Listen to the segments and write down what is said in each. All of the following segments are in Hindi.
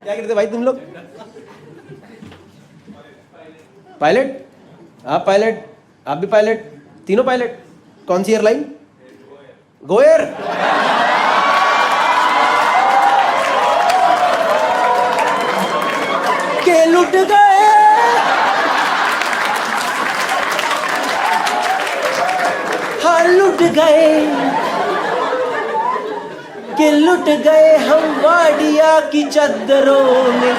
क्या करते भाई तुम लोग? पायलट? आप पायलट, आप भी पायलट, तीनों पायलट। कौन सी एयरलाइन? गोएयर। के लुट गए, हाँ लुट गए, के लुट गए हम वाडिया की चद्दरों में।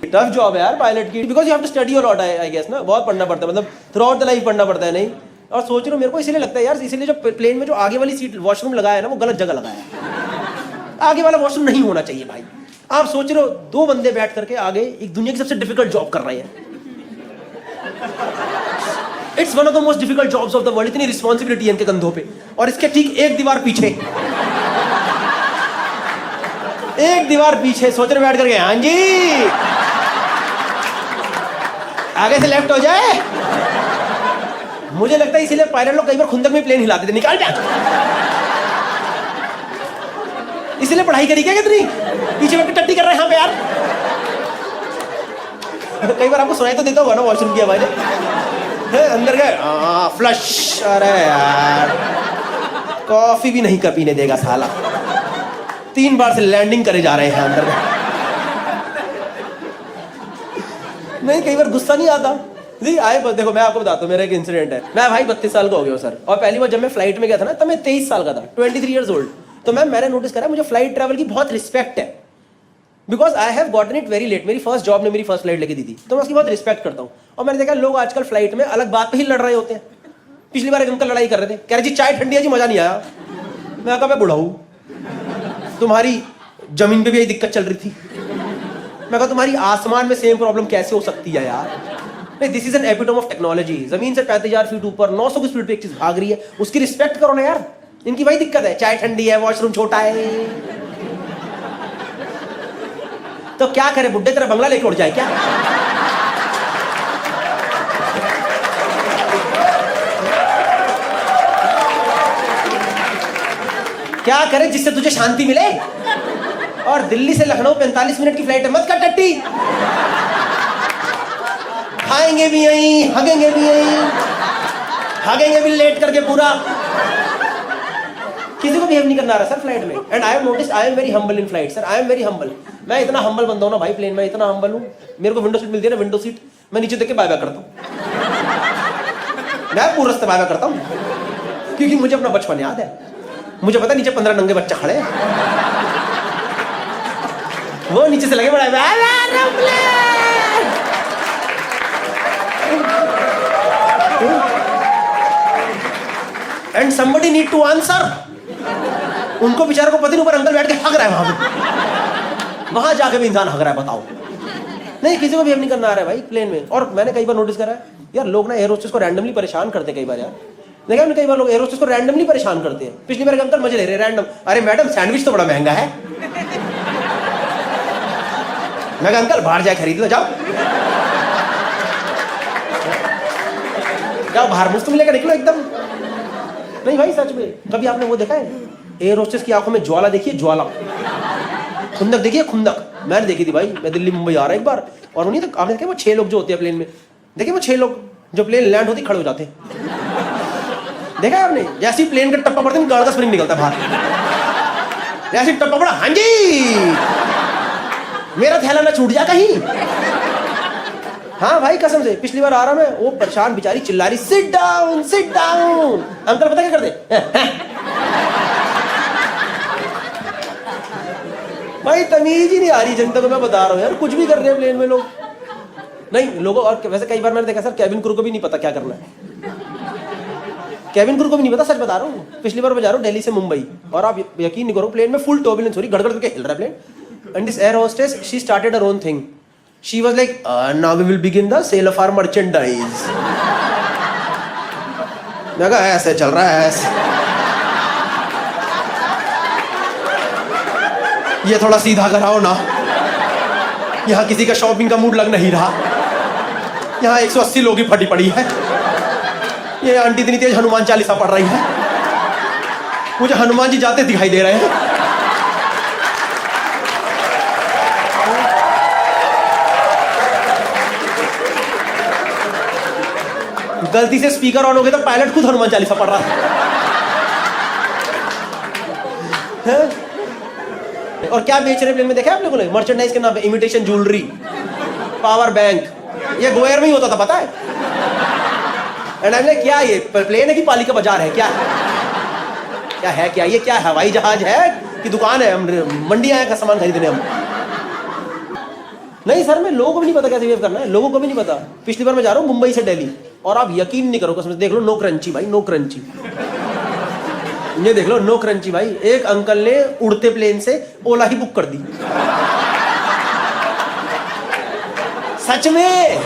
टफ जॉब है यार पायलट की, because you have to study a lot I guess ना, बहुत पढ़ना पड़ता है, मतलब थ्रू आउट द लाइफ पढ़ना पड़ता है। नहीं, और सोच रहा हूँ मेरे को इसीलिए लगता है यार, इसीलिए जो प्लेन में जो आगे वाली सीट वॉशरूम लगाया है ना, वो गलत जगह लगाया है। आगे वाला वॉशरूम नहीं होना चाहिए भाई। आप सोच रहे हो दो बंदे बैठ करके आगे एक दुनिया की सबसे डिफिकल्ट जॉब कर रहे हैं। It's one of the most difficult jobs of the world. इतनी रिस्पॉन्सिबिलिटी है इनके कंधों पे, और इसके ठीक एक दीवार पीछे, एक दीवार पीछे सोच रहे बैठ करके, हाँ जी आगे से लेफ्ट हो जाए। मुझे लगता है इसीलिए पायलट लोग कई बार खुंदक में प्लेन हिलाते थे, निकाल जा। इसीलिए पढ़ाई करी क्या कितनी, पीछे बैठ के टट्टी कर रहे हैं यहाँ पे यार। कई बार आपको सुनाई तो देता होगा ना वॉशरूम की आवाज, अंदर गए फ्लश। अरे यार कॉफी भी नहीं पीने देगा साला, 3 बार से लैंडिंग करे जा रहे हैं अंदर में। नहीं, कई बार गुस्सा नहीं आता जी आए। देखो मैं आपको बताता हूँ, मेरा एक इंसिडेंट है। मैं भाई 32 साल का हो गया सर, और पहली बार जब मैं फ्लाइट में गया था ना, तब मैं 23 साल का था, 23 ईयर्स ओल्ड। तो मैंने नोटिस करा मुझे फ्लाइट ट्रैवल की बहुत रिस्पेक्ट है, because I have gotten it very late. मेरी फर्स्ट जॉब ने मेरी फर्स्ट फ्लाइट लेके दी थी, तो मैं उसकी बहुत रिस्पेक्ट करता हूँ। और मैंने देखा लोग आजकल फ्लाइट में अलग बात पे ही लड़ रहे होते हैं। पिछली बार एक अंकल लड़ाई कर रहे थे, कह रहे जी चाय ठंडी है जी, मजा नहीं आया। मैं कहा मैं बूढ़ा हूँ, तुम्हारी जमीन पे भी यही दिक्कत चल रही थी। मैं कहा तुम्हारी आसमान में सेम प्रॉब्लम कैसे हो सकती है यार। नहीं, this is an epitome of technology. जमीन से 35,000 फीट ऊपर 900 की स्पीड पे एक चीज भाग रही है, उसकी रिस्पेक्ट करो ना यार। इनकी वही दिक्कत है, चाय ठंडी है, वॉशरूम छोटा है। तो क्या करे, बुड्ढे तेरा बंगला लेके उड़ जाए क्या? क्या करे जिससे तुझे शांति मिले? और दिल्ली से लखनऊ 45 मिनट की फ्लाइट है, मत कर टट्टी। खाएंगे भी यहीं, हगेंगे भी यहीं, हगेंगे भी लेट करके पूरा। किसी को बिहेव नहीं करना रहा सर फ्लाइट में। And I have noticed I am very humble in flight sir, I am very humble. मैं इतना हम्बल बंदा हूं ना भाई, प्लेन में इतना हम्बल हूं। मेरे को विंडो सीट मिलती है ना, विंडो सीट, मैं नीचे देख के बाय बाय करता हूं। मैं पूरे रास्ते बाय बाय करता हूं, क्योंकि मुझे अपना बचपन याद है। मुझे पता नीचे 15 नंगे बच्चे खड़े हैं, वो नीचे से लगे बड़ा and somebody need to answer। उनको बेचारों को पता नहीं, ऊपर अंकल बैठ के हग रहा है वहां पे, वहां जाके भी इंसान हग रहा है। बताओ, नहीं किसी को बिहेव नहीं करना आ रहा है भाई प्लेन में। और मैंने कई बार नोटिस करा है यार, लोग ना एयर होस्टेस को रैंडमली परेशान करते हैं। कई बार यार देखा हमने, कई बार लोग एयर होस्टेस को रैंडमली परेशान करते हैं। पिछली बार अंकल मजे ले रहे रैंडम, अरे मैडम सैंडविच तो बड़ा महंगा है। मैं कहा अंकल बाहर जाए खरीद लो, जाओ जाओ बाहर, मुफ्त में लेकर निकलो एकदम। नहीं भाई सच में, कभी आपने वो देखा है एयर होस्टेस की आंखों में ज्वाला देखी है? ज्वाला, खुंदक देखी है? खुंदक मैंने देखी थी भाई। मैं दिल्ली मुंबई आ रहा एक बार, और उन्हीं तक आपने देखा वो 6 लोग जो होते हैं प्लेन में, देखिए वो 6 लोग जो प्लेन लैंड होती खड़े हो जाते हैं। देखा है आपने? जैसे ही प्लेन का टप्पा पड़ता है, गाड़ का स्प्रिंग निकलता है बाहर। जैसे टप्पा पड़ा, हाँ जी मेरा थैला ना छूट जा कहीं। हाँ भाई कसम से, पिछली बार आ रहा मैं, वो परेशान बेचारी चिल्ला रही, sit down sit down. Uncle पता क्या करते भाई, तमीज ही नहीं आ रही जनता को। मैं बता रहा हूँ यार, कुछ भी कर रहे हैं प्लेन में लोग। नहीं लोगों, और वैसे कई बार मैंने देखा सर कैबिन क्रू को भी नहीं पता क्या करना है। कैबिन क्रू को भी नहीं पता, सच बता रहा हूँ। पिछली बार मैं जा रहा हूँ दिल्ली से मुंबई, और आप यकीन नहीं करो प्लेन में फुल टर्बुलेंस हो रही, गड़गड़ करके हिल रहा है plane. And this air hostess she started her own thing. She was like now we will begin the sale of our merchandise. मैं कहा ऐसे चल रहा है ऐसे, ये थोड़ा सीधा कराओ ना, यहाँ किसी का शॉपिंग का मूड लग नहीं रहा। यहाँ 180 लोग ही फटी पड़ी है, ये आंटी इतनी तेज हनुमान चालीसा पढ़ रही है। मुझे हनुमान जी जाते दिखाई दे रहे हैं। गलती से स्पीकर ऑन हो गया तो पायलट खुद हनुमान चालीसा पढ़ रहा है। और क्या बेच रहे प्लेन में देखा आप लोगों ने? मर्चेंडाइज के नाम पे इमिटेशन ज्वेलरी, पावर बैंक। ये गोयर में ही होता था, पता है? एंड क्या ये प्लेन है कि पालिका बाजार है? क्या क्या है? क्या ये क्या हवाई जहाज है कि दुकान है? हम मंडी आए का सामान खरीदने हम। नहीं सर, मैं लोगों को भी नहीं पता कैसे बिहेव करना है, लोगों को भी नहीं पता। पिछली बार मैं जा रहा हूँ मुंबई से दिल्ली, और आप यकीन नहीं करोगे, देख लो नो क्रंची भाई, नो क्रंची। ये देख लो नो क्रंची भाई। एक अंकल ने उड़ते प्लेन से ओला ही बुक कर दी, सच में।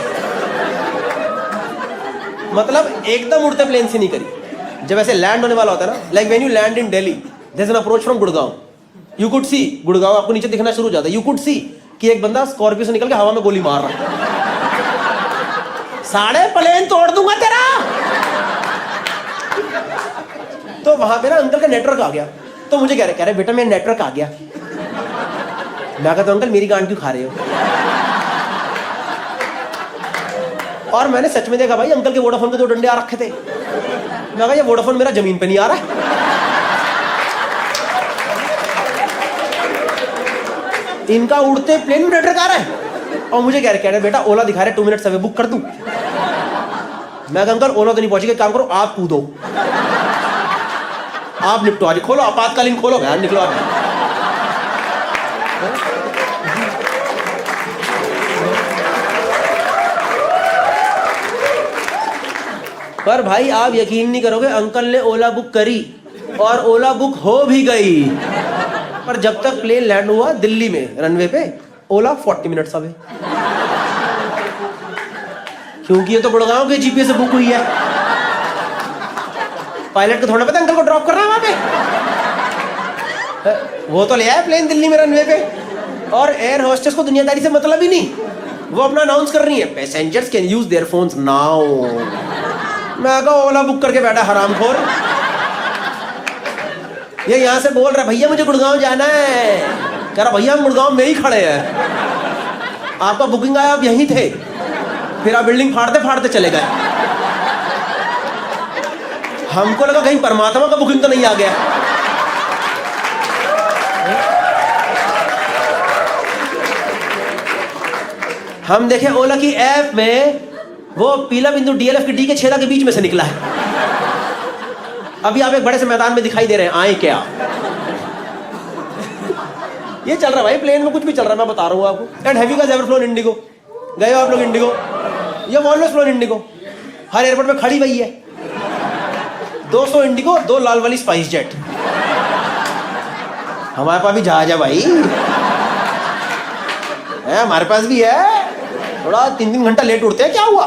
मतलब एकदम उड़ते प्लेन से नहीं करी। जब ऐसे लैंड होने वाला होता है ना, like when you land in Delhi, there is an approach from Gurgaon. You could see, Gurgaon आपको नीचे दिखना शुरू हो जाता है। यू कुड सी कि एक बंदा स्कॉर्पियो से निकल के हवा में गोली मार रहा है। साढ़े प्लेन तोड़ दूंगा तेरा। तो वहां पे ना अंकल का नेटवर्क आ गया, तो मुझे कह रहे बेटा मेरा नेटवर्क आ गया। मैं कहता हूं अंकल मेरी गांड क्यों खा रहे हो? और मैंने सच में देखा भाई, अंकल के वोडाफोन के 2 डंडे आ रखे थे। मैं कहा ये वोडाफोन मेरा जमीन पे नहीं आ रहा है। इनका उड़ते प्लेन में नेटवर्क आ रहा है, और मुझे कह रहे बेटा ओला दिखा रहे 2 मिनट से बुक कर दूं। मैं कहा अंकल ओला तो नहीं पहुंचेगा, काम करो आप कूदो, आप निपटो, आज खोलो आपातकालीन, खोलो यार, निकलो आप। पर भाई आप यकीन नहीं करोगे, अंकल ने ओला बुक करी और ओला बुक हो भी गई, पर जब तक प्लेन लैंड हुआ दिल्ली में रनवे पे, ओला 40 मिनट्स अवे। क्योंकि ये तो गुड़गांव के जीपीएस से बुक हुई है। पायलट को थोड़ा पता अंकल को ड्रॉप कर रहा है वहां पे। वो तो ले आया प्लेन दिल्ली में रनवे पे, और एयर होस्टेस को दुनियादारी से मतलब ही नहीं। वो अपना अनाउंस कर रही है passengers can use their phones now. मैं कहा ओला बुक करके बैठा हरामखोर। ये यहां से बोल रहा भैया मुझे गुड़गांव जाना है। कह रहा भैया हम गुड़गांव में ही खड़े हैं, आपका बुकिंग आया, आप यहीं थे, फिर आप बिल्डिंग फाड़ते फाड़ते चले गए। हमको लगा कहीं परमात्मा का बुकिंग तो नहीं आ गया। हम देखे ओला की ऐप में वो पीला बिंदु डीएलएफ के डी के छेदा के बीच में से निकला है। अभी आप एक बड़े से मैदान में दिखाई दे रहे हैं, आए क्या? ये चल रहा भाई, प्लेन में कुछ भी चल रहा है, मैं बता रहा हूँ आपको। And have you guys ever phloem Indigo? गए हो आप लोग इंडिगो? ये ऑलवेज फ्लोन इंडिगो, हर एयरपोर्ट में खड़ी हुई है। 200 इंडिगो, 2 लाल वाली स्पाइस जेट। हमारे पास भी जहाज है भाई, हमारे पास भी है। थोड़ा 3-3 घंटा लेट उड़ते हैं, क्या हुआ?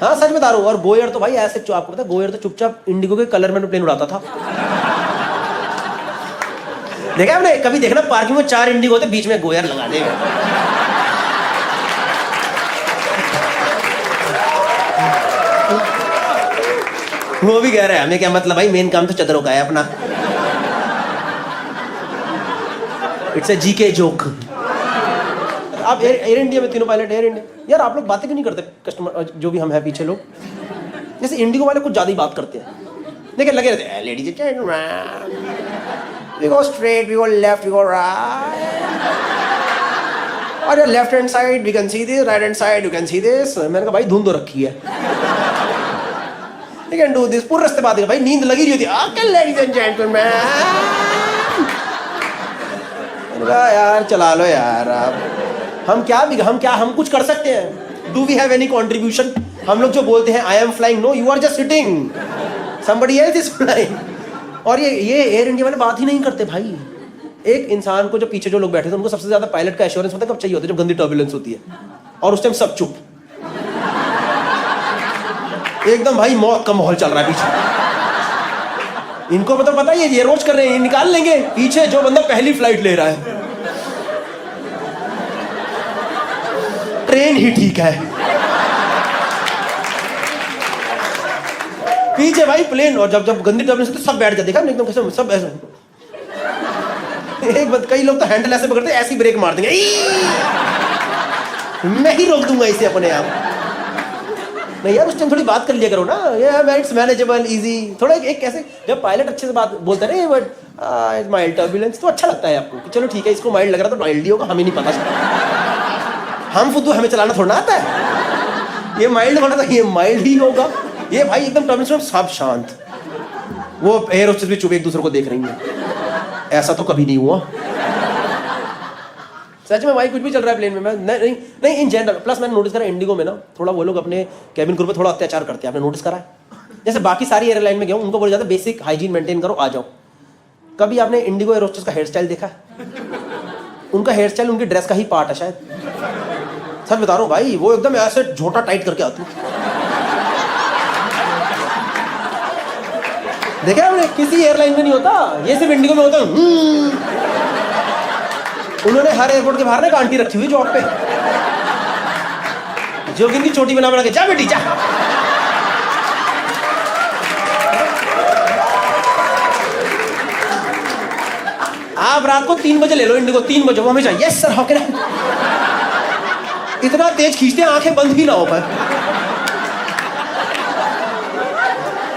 हाँ सच बता रहा हूँ। और गोयर तो भाई ऐसे, आपको पता है गोयर तो चुपचाप इंडिगो के कलर में प्लेन उड़ाता था। देखा आपने कभी? देखना पार्किंग में 4 इंडिगो होते, बीच में गोयर लगा देगा। वो भी कह रहा है हमें क्या मतलब भाई, मेन काम तो चदरों का है अपना। It's a GK joke. आप एयर इंडिया में तीनों पायलट, एयर इंडिया यार आप लोग बातें क्यों नहीं करते? कस्टमर जो भी हम हैं पीछे लोग, जैसे इंडिगो वाले कुछ ज्यादा ही बात करते हैं। देखिए लगे रहते हैं ladies we go straight, we go left, we go right, और left hand side we can see this, right hand side you can see this. मैंने कहा भाई धुंध तो रखी है, वी कैन डू दिस। पूरे रास्ते बात है भाई, नींद लगी रही होती है। ओके लेडीज एंड जेंटलमैन, यार चला लो यार। आप हम कुछ कर सकते हैं? Do we have any contribution? हम लोग जो बोलते हैं I am flying, no you are just sitting, somebody else is flying. और ये एयर इंडिया वाले बात ही नहीं करते भाई। एक इंसान को जो पीछे जो लोग बैठे थे उनको सबसे ज्यादा पायलट का एश्योरेंस पता है कब चाहिए होता है? जब गंदी टर्बुलेंस होती है, और उस टाइम सब चुप, एकदम भाई मौत का माहौल चल रहा है पीछे। इनको मतलब पता है ये रोज कर रहे हैं, निकाल लेंगे पीछे जो बंदा पहली फ्लाइट ले रहा है। ट्रेन ही ठीक है। पीछे भाई प्लेन, और जब गंदी टर्बुलेंस तो सब बैठ जाते, देखा एकदम कैसे सब ऐसे। एक बात, कई लोग तो हैंडल ऐसे पकड़ते ऐसी ब्रेक मार देंगे, मैं ही रोक दूंगा इसे अपने आप। नहीं यार, उस टाइम थोड़ी बात कर लिया करो ना, ये इट्स मैनेजेबल, इजी। थोड़ा एक कैसे, जब पायलट अच्छे से बात बोलता है ना, बट माइल्ड टर्बुलेंस, तो अच्छा लगता है आपको कि चलो ठीक है, इसको माइल्ड लग रहा तो माइल्ड ही होगा, हमें नहीं पता चला। हम फुद्दू, हमें चलाना थोड़ा आता है। ये माइल्ड होना था, ये माइल्ड ही होगा। ये भाई एकदम टर्बुलेंस में सब शांत, वो एयर होस्टेस भी चुप एक दूसरे को देख रही है। ऐसा तो कभी नहीं हुआ सच में भाई, कुछ भी चल रहा है प्लेन में। मैं नहीं इन जनरल। प्लस मैंने नोटिस करा इंडिगो में ना, थोड़ा वो लोग अपने कैबिन क्रू पे थोड़ा अत्याचार करते हैं, आपने नोटिस करा है? जैसे बाकी सारी एयरलाइन में गया उनको बोला जाता है बेसिक हाइजीन मेंटेन करो, आ जाओ। कभी आपने इंडिगो एयर होस्टेस का हेयर स्टाइल देखा? उनका हेयर स्टाइल उनकी ड्रेस का ही पार्ट है शायद। सच बता रहा हूँ भाई, वो एकदम ऐसे झोटा टाइट करके आती है। देखा आपने? किसी एयरलाइन में नहीं होता, ये सिर्फ इंडिगो में होता है। उन्होंने हर एयरपोर्ट के बाहर ना एक आंटी रखी हुई जॉब पे, जो कि इनकी चोटी बना के, जा बेटी जा। आप रात को 3 बजे ले लो इंडिगो, 3 बजे वो हमेशा yes sir, how can I. इतना तेज खींचते हैं आंखें बंद ही ना हो पाए,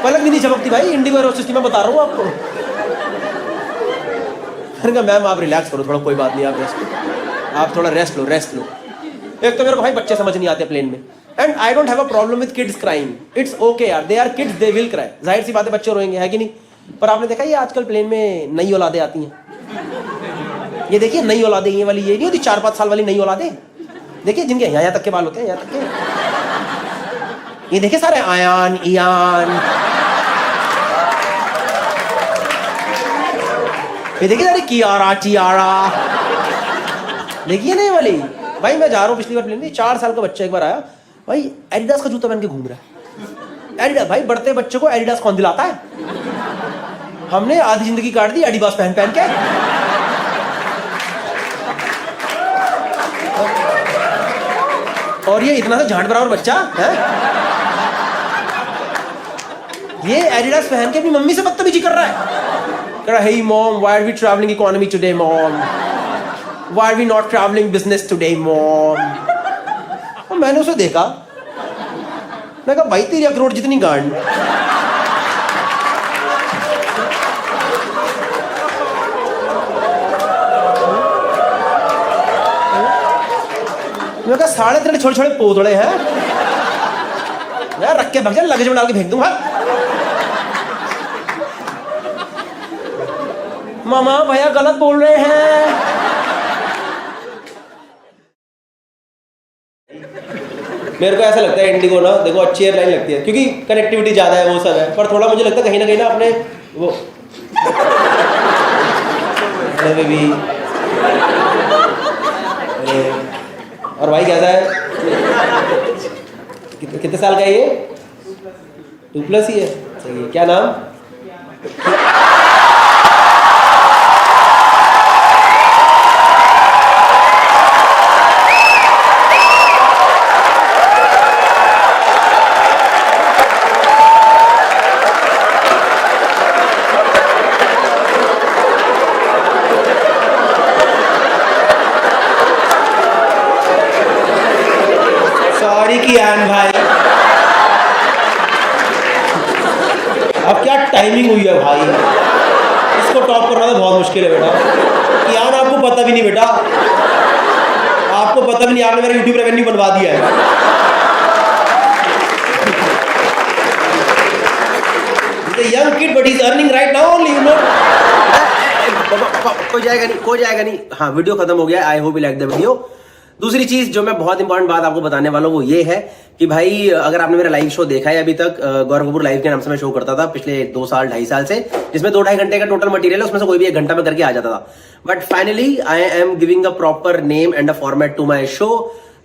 पलक भी नहीं झपकती भाई इंडिगो एयर होस्टेस की, मैं बता रहा हूँ आपको। मैम आप रिलैक्स करो थोड़ा, कोई बात नहीं, आप रेस्ट लो, आप थोड़ा रेस्ट लो। एक तो मेरे को भाई बच्चे समझ नहीं आते प्लेन में, and I don't have a problem with kids crying, it's okay यार, they are kids, they will cry, जाहिर सी बात है बच्चे रोएंगे, है कि नहीं? पर आपने देखा ये आजकल प्लेन में नई औलादें आती हैं, ये देखिए नई औलादें, ये वाली, ये नहीं होती 4-5 साल वाली नई औलादें, देखिए जिनके यहाँ तक के बाल होते हैं, यहाँ तक के, ये देखिए सारे आयान ईयान, ये देखिए सारे कियारा चियारा, देखिए ना ये वाली। भाई मैं जा रहा हूँ, पिछली बार प्लेन में 4 साल का बच्चा एक बार आया भाई, एडिडास का जूता पहन के घूम रहा है। एडिडास, भाई बढ़ते बच्चे को एडिडास कौन दिलाता है? हमने आधी जिंदगी काट दी एडिडास पहन के। और ये इतना सा झांट बराबर बच्चा है, ये एडिडास पहन के अपनी मम्मी से बदतमीजी कर रहा है। कह रहा, hey mom, why are we traveling economy today, mom? Why are we not traveling business today, mom? और मैंने उसे देखा, मैं कहा भाई तेरी अखरोट जितनी गांड। मैं कहा 3.5 छोटे-छोटे पोतड़े हैं यार, रख के भग जा, लगेज में डाल के फेंक दूंगा। मामा भैया गलत बोल रहे हैं। मेरे को ऐसा लगता है इंडिगो ना, देखो अच्छी एयरलाइन लगती है क्योंकि कनेक्टिविटी ज्यादा है, वो सब है, पर थोड़ा मुझे लगता है कहीं ना अपने वो भी। और भाई कैसा है? कितने साल का है ये? 2+ ही है, सही है। क्या नाम? भाई अब क्या टाइमिंग हुई है भाई, इसको टॉप करना तो बहुत मुश्किल है बेटा। कियान आपको पता भी नहीं बेटा, आपको पता भी नहीं, आपने मेरा यूट्यूब रेवेन्यू बनवा दिया है। Young kid but he is earning right now only, you know. कोई जाएगा नहीं। हाँ, वीडियो खत्म हो गया। I hope you like the video. दूसरी चीज जो मैं बहुत इंपॉर्टेंट बात आपको बताने वाला हूँ वो ये है कि भाई अगर आपने मेरा लाइव शो देखा है अभी तक, गौरव कपूर लाइव के नाम से मैं शो करता था पिछले 2 साल 2.5 साल से, जिसमें 2-2.5 घंटे का टोटल मटेरियल है, उसमें से कोई भी 1 घंटा में करके आ जाता था। But finally I am giving a proper name and a format to my show.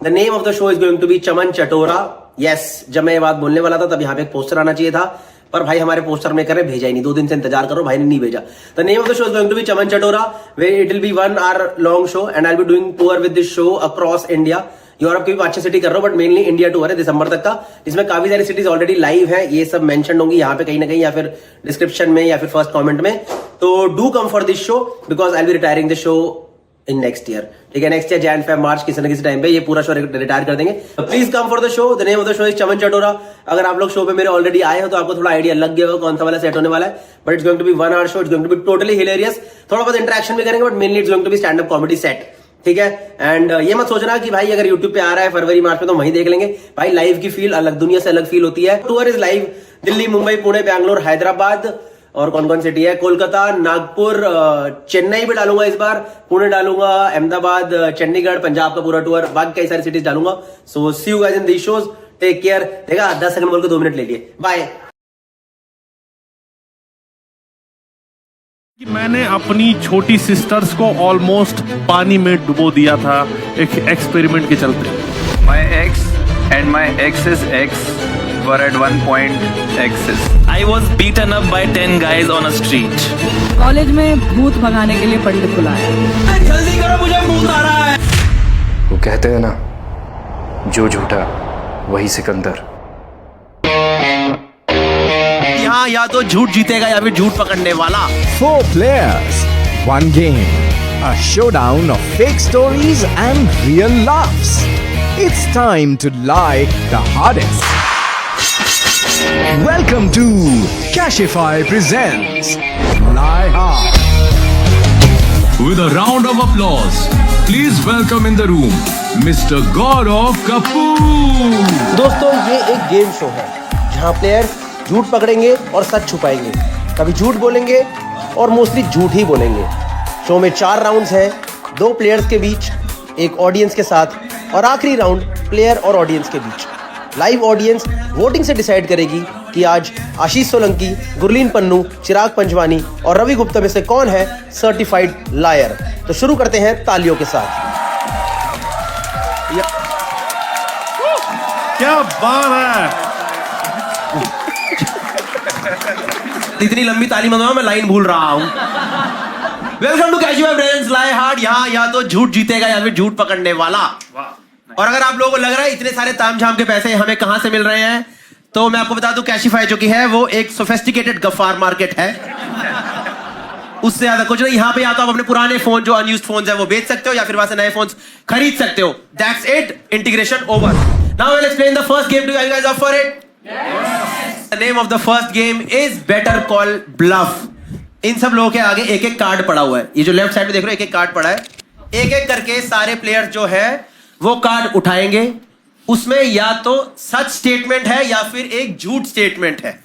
The name of the show is going to be Chaman Chatora. Yes, जब मैं ये बात बोलने वाला था तब यहाँ पे एक पोस्टर आना चाहिए था, पर भाई हमारे पोस्टर मेकर ने भेजा ही नहीं, 2 दिन से इंतजार करो, भाई ने नहीं भेजा। The name of the show is going to be Chaman Chatora, where it will be 1 hour long show and I will be doing tour with this show across India. Europe की भी 5-6 सिटी कर रहा हूँ, बट मेनली इंडिया टूर है दिसंबर तक का, जिसमें काफी सारी सिटीज ऑलरेडी लाइव है। ये सब मेंशन होंगी यहाँ पे कहीं ना कहीं, या फिर डिस्क्रिप्शन में, या फिर फर्स्ट कमेंट में। तो do come for this show because I will B retiring this show in next year. ठीक है, next year Jan Feb March किसी न किसी टाइम पे ये पूरा शो रिटायर कर देंगे। Please come for the show. The name of the show is Chaman Chatora. अगर आप लोग शो पे मेरे ऑलरेडी आए हो तो आपको थोड़ा आइडिया लग गया होगा कौन सा वाला सेट होने वाला है, but it's going to be 1 hour show. It's going to be totally hilarious. थोड़ा बहुत इंटरेक्शन भी करेंगे, but mainly it's going to be stand up comedy set. ठीक है, एंड ये मत सोचना कि भाई अगर यूट्यूब पे आ रहा है फरवरी मार्च में तो वहीं देख लेंगे। भाई लाइव की फील अलग, दुनिया से अलग फील होती है। Tour is live Delhi, Mumbai, Pune, Bangalore, Hyderabad, और कौन कौन सिटी है, कोलकाता, नागपुर, चेन्नई भी डालूंगा इस बार, पुणे डालूंगा, अहमदाबाद, चंडीगढ़, पंजाब का पूरा टूर, बाकी कई सारी सिटीज डालूंगा। So see you guys in these shows. Take care. देखा 10 सेकंड बोल के 2 मिनट ले लिए। बाय। मैंने अपनी छोटी सिस्टर्स को ऑलमोस्ट पानी में डुबो दिया था एक एक्सपेरिमेंट के चलते। My ex and my ex's ex were at one point exes. I was beaten up by 10 guys on a street. College में भूत भगाने के लिए पंडित बुलाया। जल्दी करो, मुझे भूत आ रहा है। वो कहते हैं ना, जो झूठा वही सिकंदर। यहाँ या तो झूठ जीतेगा या फिर झूठ पकड़ने वाला। 4 players, 1 game. A showdown of fake stories and real laughs. It's time to lie the hardest. Welcome to Cashify presents Lie Hard. With a round of applause, please welcome in the room Mr. Gaurav Kapoor. दोस्तों, ये एक गेम शो है जहाँ प्लेयर्स झूठ पकड़ेंगे और सच छुपाएंगे। कभी झूठ बोलेंगे और मोस्टली झूठ ही बोलेंगे। शो में 4 राउंड्स हैं, 2 प्लेयर्स के बीच, एक ऑडियंस के साथ, और आखिरी राउंड प्लेयर और ऑडियंस के बीच। लाइव ऑडियंस वोटिंग से डिसाइड करेगी कि आज आशीष सोलंकी, गुरलीन पन्नू, चिराग पंजवानी और रवि गुप्ता में से कौन है सर्टिफाइड लायर। तो शुरू करते हैं तालियों के साथ। क्या बात है। इतनी लंबी ताली मत दो, मैं लाइन भूल रहा हूं। Welcome to Cashify presents lie hard. यहाँ या तो झूठ जीतेगा या फिर झूठ पकड़ने वाला। और अगर आप लोगों को लग रहा है इतने सारे तामझाम के पैसे हमें कहां से मिल रहे हैं, तो मैं आपको बता दूं कैशिफाई जो कि है वो एक सोफिस्टिकेटेड गफ्फार मार्केट है। उससे ज्यादा कुछ नहीं। यहाँ पे या तो आप अपने पुराने फोन जो अनयूज्ड फोन्स है वो बेच सकते हो, या फिर वहां से नए फोन्स खरीद सकते हो। That's it. Integration over. Now I will explain the first game to you guys. Up for it? The name of the first game is Better Call Bluff. इन सब लोगों के आगे एक एक कार्ड पड़ा हुआ है। ये जो लेफ्ट साइड में देख रहे हो एक एक कार्ड पड़ा है। एक एक करके सारे प्लेयर्स जो है वो कार्ड उठाएंगे। उसमें या तो सच स्टेटमेंट है या फिर एक झूठ स्टेटमेंट है।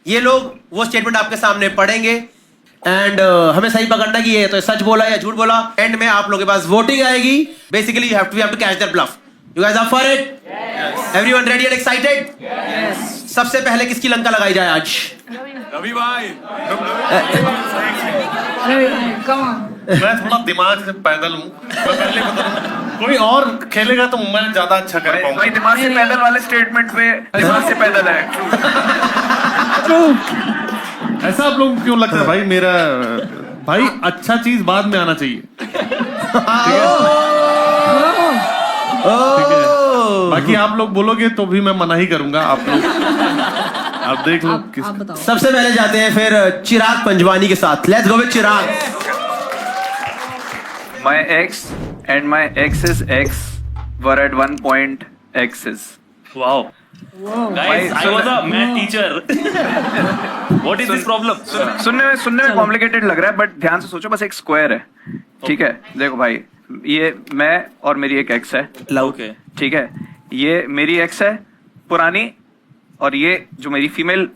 ये लोग वो स्टेटमेंट आपके सामने पढ़ेंगे एंड हमें सही पकड़ना कि ये तो सच बोला या झूठ बोला। एंड में आप लोगों के पास वोटिंग आएगी। Basically you have to catch their bluff. You guys up for it? Yes. Everyone ready and excited? Yes. सबसे पहले किसकी लंका लगाई जाए आज? रवि भाई। Come on. मैं थोड़ा दिमाग से पैदल हूँ, मैं पहले बता दूं। कोई और खेलेगा तो मैं ज्यादा अच्छा कर पाऊंगा। भाई दिमाग से पैदल वाले स्टेटमेंट पे दिमाग से पैदल है। ऐसा आप लोगों को क्यों लगता है भाई? मेरा भाई अच्छा चीज बाद में आना चाहिए। ठीक है, बाकी आप लोग बोलोगे तो भी मैं मना ही करूंगा। आप लोग आप देख लो। सबसे पहले जाते हैं फिर चिराग पंजवानी के साथ। Let's go with Chirag. My ex and my ex's ex were at one point exes. Wow. Guys, I was a math teacher. What is this problem? सुनने में कॉम्प्लिकेटेड लग रहा है, बट ध्यान से सोचो, बस एक स्क्वायर है। ठीक है, देखो भाई, ये मैं और मेरी एक एक्स है। Okay. ठीक है, ये मेरी एक्स है पुरानी, और ये जो मेरी फीमेल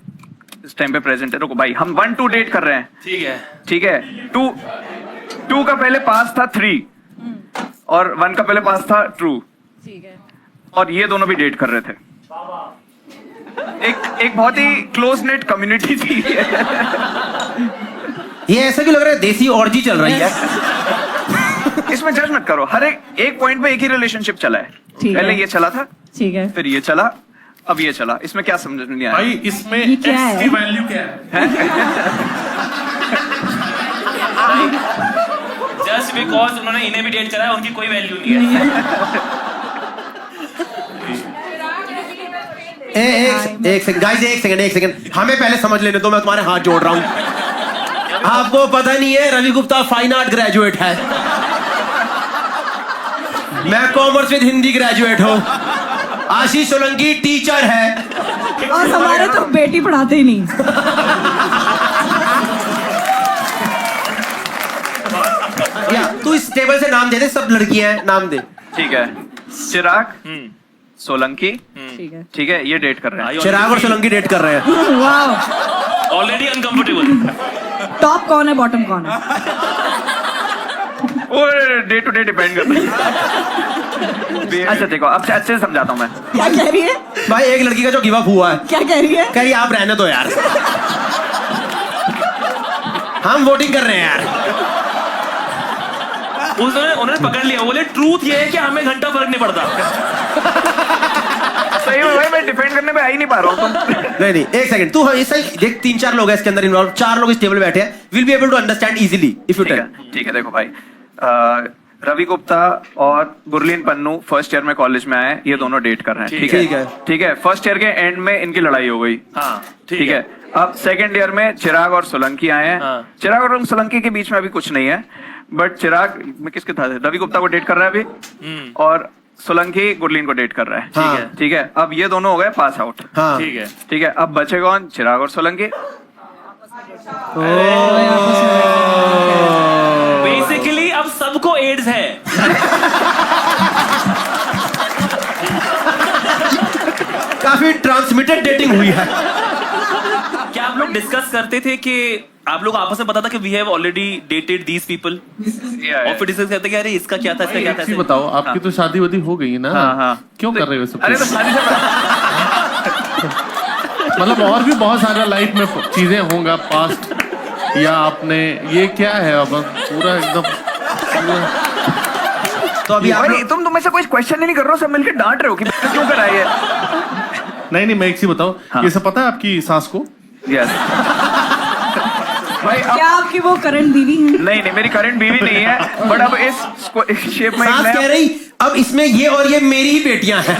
इस टाइम पे प्रेजेंट है। रुको भाई, हम 1-2 डेट कर रहे हैं। ठीक है। ठीक है, 2 का पहले पास था 3 और 1 का पहले पास था ट्रू। ठीक है। और ये दोनों भी डेट कर रहे थे। एक बहुत ही क्लोज नेट कम्युनिटी थी। ये ऐसा क्यों लग रहा है देसी ऑर्जी चल रही है? इसमें जज मत करो। हर एक पॉइंट पे एक ही रिलेशनशिप चला है। पहले ये चला था, ठीक है, फिर ये चला, अब ये चला। इसमें क्या समझ नहीं आया भाई? इसमें ये क्या एक्स है? की वैल्यू क्या है? Just because उन्होंने इन्हें भी डेट कराया, उनकी कोई वैल्यू नहीं है। एक सेकंड गाइस, एक सेकंड हमें पहले समझ लेने दो, मैं तुम्हारे हाथ जोड़ रहा हूँ। आपको पता नहीं है Ravi Gupta fine art graduate है, मैं कॉमर्स विद हिंदी ग्रेजुएट हूँ, आशीष सोलंकी टीचर है, और हमारे तो बेटी पढ़ाते ही नहीं। या तू इस टेबल से नाम दे दे, सब लड़कियां हैं, नाम दे। ठीक है, चिराग, सोलंकी, ठीक है। ठीक है, ये डेट कर रहे हैं। चिराग और सोलंकी डेट कर रहे हैं। वाह। Already uncomfortable. टॉप कौन है, बॉटम कौन है? वो डे टू डे डिपेंड करता है। अच्छा देखो, अब अच्छे से समझाता हूँ मैं। क्या कह रही है? भाई एक लड़की का जो गिव अप हुआ है, क्या कह रही है? कह रही आप रहने दो यार, हम वोटिंग कर रहे हैं यार। उन्होंने पकड़ लिया, बोले ट्रूथ ये है कि हमें घंटा फर्क नहीं पड़ता। सही में भाई, मैं डिफेंड करने पे आ ही नहीं पा रहा हूँ तुम। नहीं एक सेकंड, तू ये सही देख, 3-4 लोग हैं इसके अंदर इन्वॉल्व, 4 लोग इस टेबल पे बैठे हैं, will be able to understand easily if you tell. ठीक है, देखो भाई, रवि गुप्ता और गुरलीन पन्नू फर्स्ट ईयर में कॉलेज में आए, ये दोनों डेट कर रहे हैं। ठीक है, फर्स्ट ईयर के एंड में इनकी लड़ाई हो गई। हाँ, ठीक है। अब सेकंड ईयर में चिराग और सोलंकी आए हैं। हाँ। चिराग और सोलंकी के बीच में अभी कुछ नहीं है, बट चिराग में किसके था, रवि गुप्ता को डेट कर रहा है अभी, और सोलंकी गुरलीन को डेट कर रहा है। हाँ। ठीक है, अब ये दोनों हो गए पास आउट। हाँ। ठीक है, अब बचे कौन, चिराग और सोलंकी। बेसिकली अब सबको एड्स है। काफी ट्रांसमिटेड डेटिंग हुई है। क्या आप लोग डिस्कस करते थे कि आप लोग आपस में पता था कि we have already dated these people, और फिर डिस्कस करते कि अरे इसका क्या था, इसका क्या था? एक चीज बताओ, आपकी तो शादी वादी हो गई ना? हाँ। क्यों कर रहे हो सब? अरे तो शादी से मतलब और भी बहुत सारा लाइफ में चीजें होंगा पास्ट, या आपने ये क्या है अब पूरा एकदम तो अभी आप तुम में से कोई क्वेश्चन ही नहीं कर रहे हो, सब मिलकर डांट रहे हो कि क्यों कराई है। नहीं मैं एक चीज बताओ, ये सब पता है आपकी सास को? यस भाई, क्या आपकी वो करंट बीवी है? नहीं मेरी करंट बीवी नहीं है, बट अब इस शेप में सास कह रही अब इसमें ये और ये मेरी ही बेटियां हैं।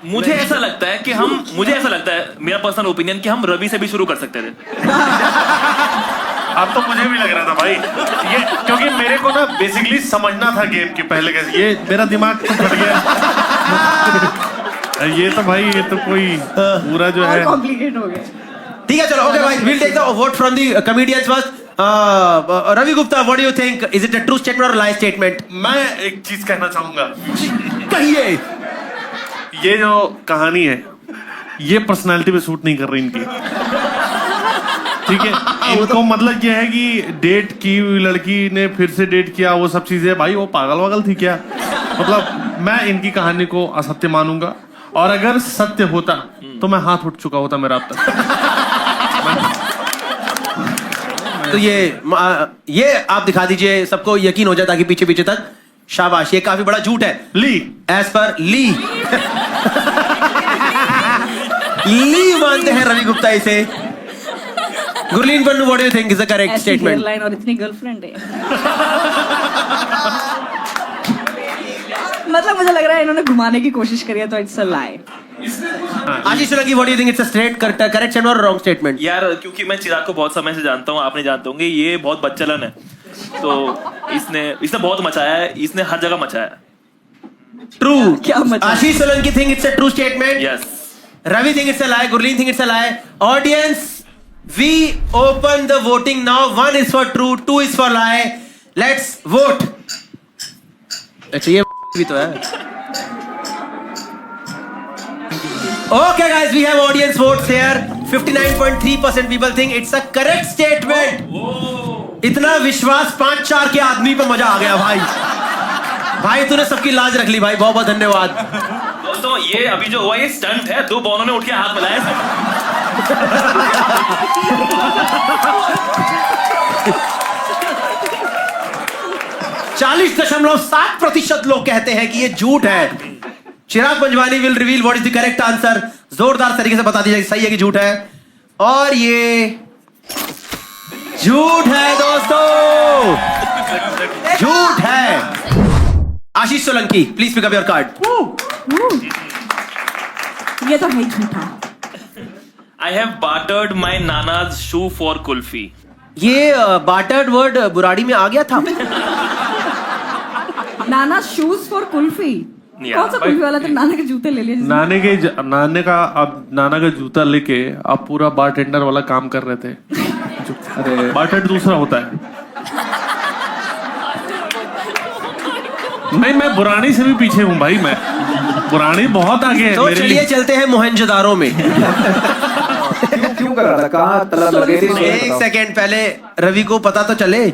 मुझे ऐसा लगता है मेरा पर्सनल ओपिनियन कि हम रवि से भी शुरू कर सकते थे। अब तो मुझे भी लग रहा था भाई, ये क्योंकि मेरे को ना बेसिकली समझना था गेम की पहले कैसे, ये मेरा दिमाग तो फट गया। ये तो भाई, ये तो कोई पूरा जो है कॉम्प्लिकेट हो गया। ठीक है चलो, ओके भाई, will take the vote from the comedians first. Ravi Gupta, what do you think, is it a true statement और लाई स्टेटमेंट? मैं एक चीज कहना चाहूंगा, कहिए। ये जो कहानी है ये पर्सनालिटी पे सूट नहीं कर रही इनकी। ठीक है, इनको मतलब ये है कि डेट की लड़की ने फिर से डेट किया, वो सब चीजें, भाई वो पागल वागल थी क्या? मतलब मैं इनकी कहानी को असत्य मानूंगा, और अगर सत्य होता तो मैं हाथ उठ चुका होता मेरा अब तक। तो ये आप दिखा दीजिए, सबको यकीन हो जाए ताकि पीछे पीछे तक। शाबाश, ये काफी बड़ा झूठ है। ली एज पर ली मानते हैं रवि गुप्ता इसे। Gurleen Pannu, what do you think is the correct statement? Line और इतनी गर्लफ्रेंड है। मतलब मुझे लग रहा है इन्होंने घुमाने की कोशिश करी है, तो it's a lie. Ashish Solanki, what do you think it's a straight correct statement और रॉन्ग स्टेटमेंट? यार क्योंकि मैं चिराग को बहुत समय से जानता हूँ, आपने जानते होंगे, ये बहुत बच्चलन है, तो इसने बहुत मचाया है, इसने हर जगह मचाया है। ट्रू। क्या मचाया? Ashish Solanki think it's a true statement. Yes. Ravi think it's a lie. Gurleen think it's a lie. Audience, we open the voting now. 1 is for true, 2 is for lie. Let's vote. अच्छा ये भी तो है. Okay guys, we have audience votes here. 59.3% people think it's a correct statement. इतना विश्वास 5-4 के आदमी पे मजा आ गया भाई. भाई तूने सबकी लाज रख ली भाई, बहुत बहुत धन्यवाद. दोस्तों ये अभी जो हुआ ये स्टंट है, 2 बॉलों ने उठ के हाथ मिलाए। 40.7% लोग कहते हैं कि ये झूठ है. Chirag Panjwani will reveal what is the correct answer. जोरदार तरीके से बता दीजिए सही है कि झूठ है. और ये झूठ है दोस्तों, झूठ है. Ashish Solanki, please pick up your card. ये तो है ही झूठा। I have bartered my nana's shoe for kulfi. ये बाटर्ड वर्ड बुराड़ी में आ गया था। नाना शूज फॉर कुल्फी। कौन सा कुल्फी वाला? तो नाना के जूते ले लिए जिसने। नाना का जूता लेके आप पूरा बारटेंडर वाला काम कर रहे थे। अरे बारटेंडर दूसरा होता है। नहीं, मैं बुरानी से भी पीछे हूँ भाई। मैं बुरानी बहुत आगे है तो मेरे चलिए लिए। चलते हैं मोहनजोदारो में। क्यों कर रहा था? कहाँ तलब लगे थी? एक सेकंड पहले रवि को पता तो चले।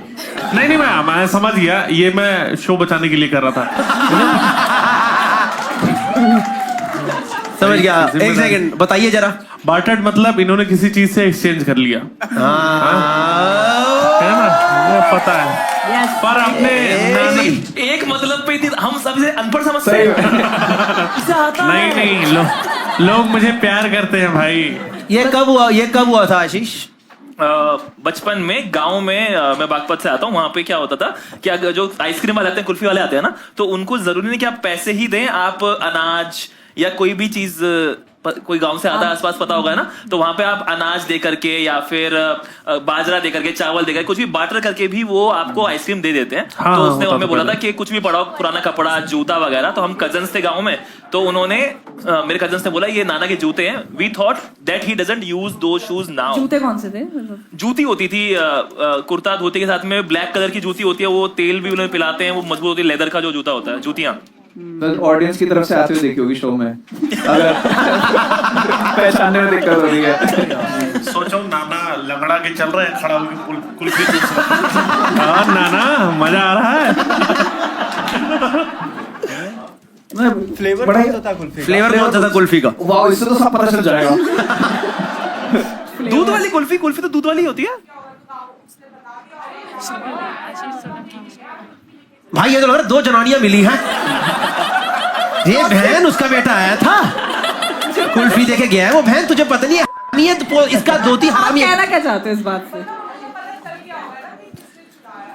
नहीं, मैं समझ गया। ये मैं शो बचाने के लिए कर रहा था। समझ गया। एक सेकंड बताइए जरा। बार्टेड मतलब इन्होंने किसी चीज से एक्सचेंज कर लिया। है ना? मुझे पता है। पर आपने एक मतलब पे हम सबसे अनपढ़ समझते हैं। नहीं, लोग मुझे प्यार करते हैं भाई। ये कब हुआ था आशीष? बचपन में गांव में मैं बागपत से आता हूँ। वहां पे क्या होता था कि अगर जो आइसक्रीम वाले आते हैं, कुल्फी वाले आते हैं ना, तो उनको जरूरी नहीं कि आप पैसे ही दें, आप अनाज या कोई भी चीज, कोई गांव से आता है आसपास पता होगा ना, तो वहां पे आप अनाज दे करके या फिर बाजरा दे करके, चावल दे करके, कुछ भी बार्टर करके भी वो आपको आइसक्रीम दे देते हैं। हाँ, तो उसने हमें बोला पहले था कि कुछ भी पड़ा हो, पुराना कपड़ा, जूता वगैरह। तो हम कजन्स थे गांव में, तो उन्होंने मेरे कजन्स ने बोला ये नाना के जूते हैं। We thought that he doesn't use those shoes now. जूते कौन से थे? जूती होती थी कुर्ता धोती के साथ में ब्लैक कलर की जूती होती है, वो तेल भी उन्हें पिलाते हैं, वो मजबूत होती है, लेदर का जो जूता होता है, जूतियां। ऑडियंस की तरफ से आते हुए देखी होगी शो में। अगर पहचानने में दिक्कत हो रही है। सोचो नाना लंगड़ा के चल रहे हैं, खड़ा होकर कुल्फी चूस रहे हैं। हाँ नाना, मजा आ रहा है। फ्लेवर कौन सा था कुल्फी का? वाह, इससे तो सब पता चल जाएगा। दूध वाली कुल्फी तो दूध वाली होती है। भाई ये तो लग रहा है 2 जनानियां मिली हैं। ये बहन उसका बेटा आया था, कुल्फी देके गया है। वो बहन तुझे पता नहीं है तो इसका दोती आप हामी है। कहना क्या चाहते हो इस बात से?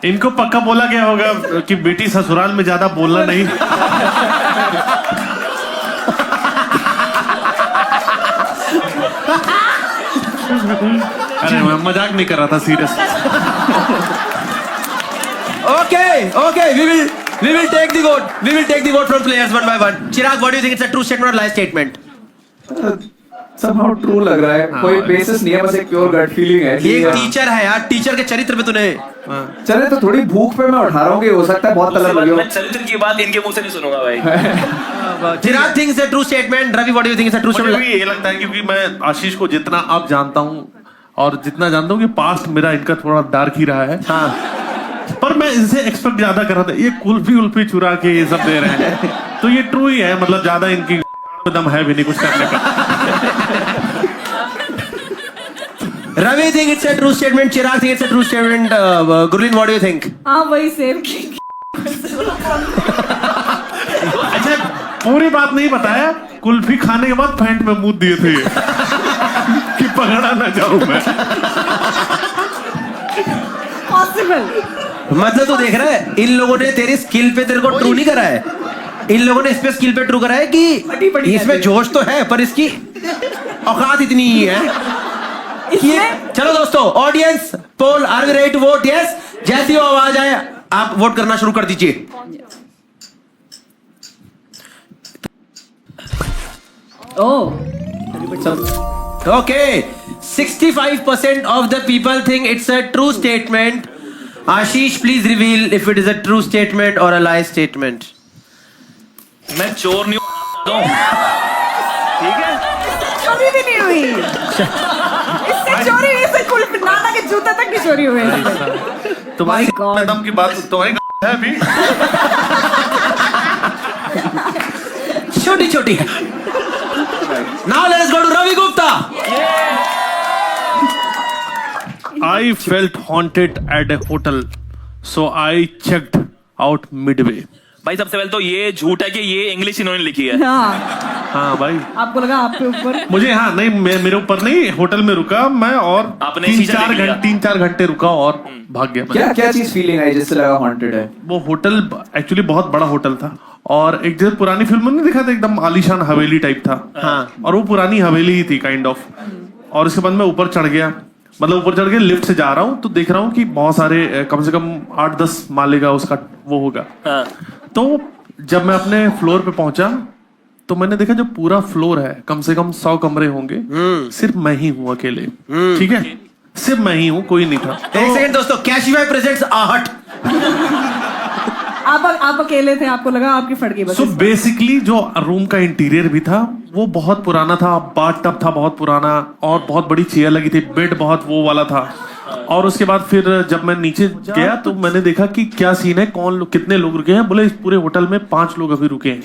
इनको पक्का बोला गया होगा कि बेटी ससुराल में ज्यादा बोलना नहीं। अरे मैं मजाक नहीं कर रहा था, serious. Okay, we will take the vote. We will take the vote from players one by one. Chirag, what do you think? It's a true statement or lie statement? somehow true लग रहा है। कोई बेसिस नहीं है, बस एक प्योर गट फीलिंग है। ये एक टीचर है यार, टीचर के चरित्र पे तूने। चले तो थोड़ी भूख पे मैं उठा रहा हूँ कि हो सकता है बहुत तलब लगे हो। मैं चरित्र की बात इनके मुंह से नहीं सुनूंगा भाई। Chirag thinks it's a true statement. Ravi, what do you think? It's a true मुझे statement? भी ये लगता है क्योंकि मैं आशीष को जितना अब जानता हूँ और जितना जानता हूँ कि पास्ट मेरा इनका थोड़ा डार्क ही रहा है। हाँ। पर मैं इनसे एक्सपेक्ट ज्यादा कर रहा था। ये कुल्फी चुरा के ये सब दे रहे हैं, तो ये ट्रू ही है। मतलब ज्यादा इनकी दम है भी नहीं कुछ करने का। Ravi think it's a true statement. Chirag think it's a true statement. Gurleen, what do you think? हाँ, वही सेम। अच्छा, पूरी बात नहीं बताया। कुल्फी खाने के बाद पैंट में मुंह दिए थे कि पकड़ा ना जाऊं मैं। पॉसिबल। मतलब तू देख रहा है, इन लोगों ने तेरी स्किल पे तेरे को ट्रू नहीं करा है। इन लोगों ने इस पे स्किल पे ट्रू करा है कि इसमें जोश तो है पर इसकी औकात इतनी ही है। चलो दोस्तों, audience poll, are we ready to vote? Yes. जैसी वो आवाज आए आप वोट करना शुरू कर दीजिए। Okay, 65% of the people think it's a true statement. Ashish, please reveal if it is a true statement or a lie statement. मैं चोर नहीं हूँ, ठीक है? कभी भी नहीं हुई। इससे चोरी हुई, इससे कुल्फी, नाना के जूते तक नहीं चोरी हुए। तुम्हारी My God. दम की बात तुम्हारी है अभी। छोटी छोटी है। Now let us go to Ravi Gupta. I felt haunted at a hotel, so I checked out midway. भाई सबसे पहले तो ये झूठ है कि ये इंग्लिश इन्होंने लिखी है। हाँ। हाँ भाई आपको लगा आपके ऊपर? मुझे हाँ नहीं मेरे ऊपर नहीं, होटल में रुका मैं और आपने शीशा देख लिया? 3-4 घंटे रुका और भाग गया मैं। क्या क्या चीज फीलिंग आई जिससे लगा हॉन्टेड है? वो होटल एक्चुअली बहुत बड़ा होटल था और एक जैसे पुरानी फिल्म में दिखा था एकदम आलीशान हवेली टाइप था। हाँ। और वो पुरानी हवेली ही थी काइंड ऑफ। और उसके बाद मैं ऊपर चढ़ गया, मतलब ऊपर चढ़ के लिफ्ट से जा रहा हूँ तो देख रहा हूँ कि बहुत सारे कम से कम 8-10 माले का उसका वो होगा। हाँ। तो जब मैं अपने फ्लोर पे पहुंचा तो मैंने देखा जो पूरा फ्लोर है कम से कम 100 कमरे होंगे, सिर्फ मैं ही हूँ अकेले। ठीक है, सिर्फ मैं ही हूँ, कोई नहीं था। एक सेकंड दोस्तों, कैशिफाई प्रेजेंट्स आहट। आप अकेले थे, आपको लगा आपकी फट गई बस। सो बेसिकली जो रूम का इंटीरियर भी था वो बहुत पुराना था, बाथ टब था बहुत पुराना और बहुत बड़ी चेयर लगी थी, बेड बहुत वो वाला था। और उसके बाद फिर जब मैं नीचे गया तो मैंने देखा कि क्या सीन है, कितने लोग रुके हैं। बोले इस पूरे होटल में 5 लोग अभी रुके हैं।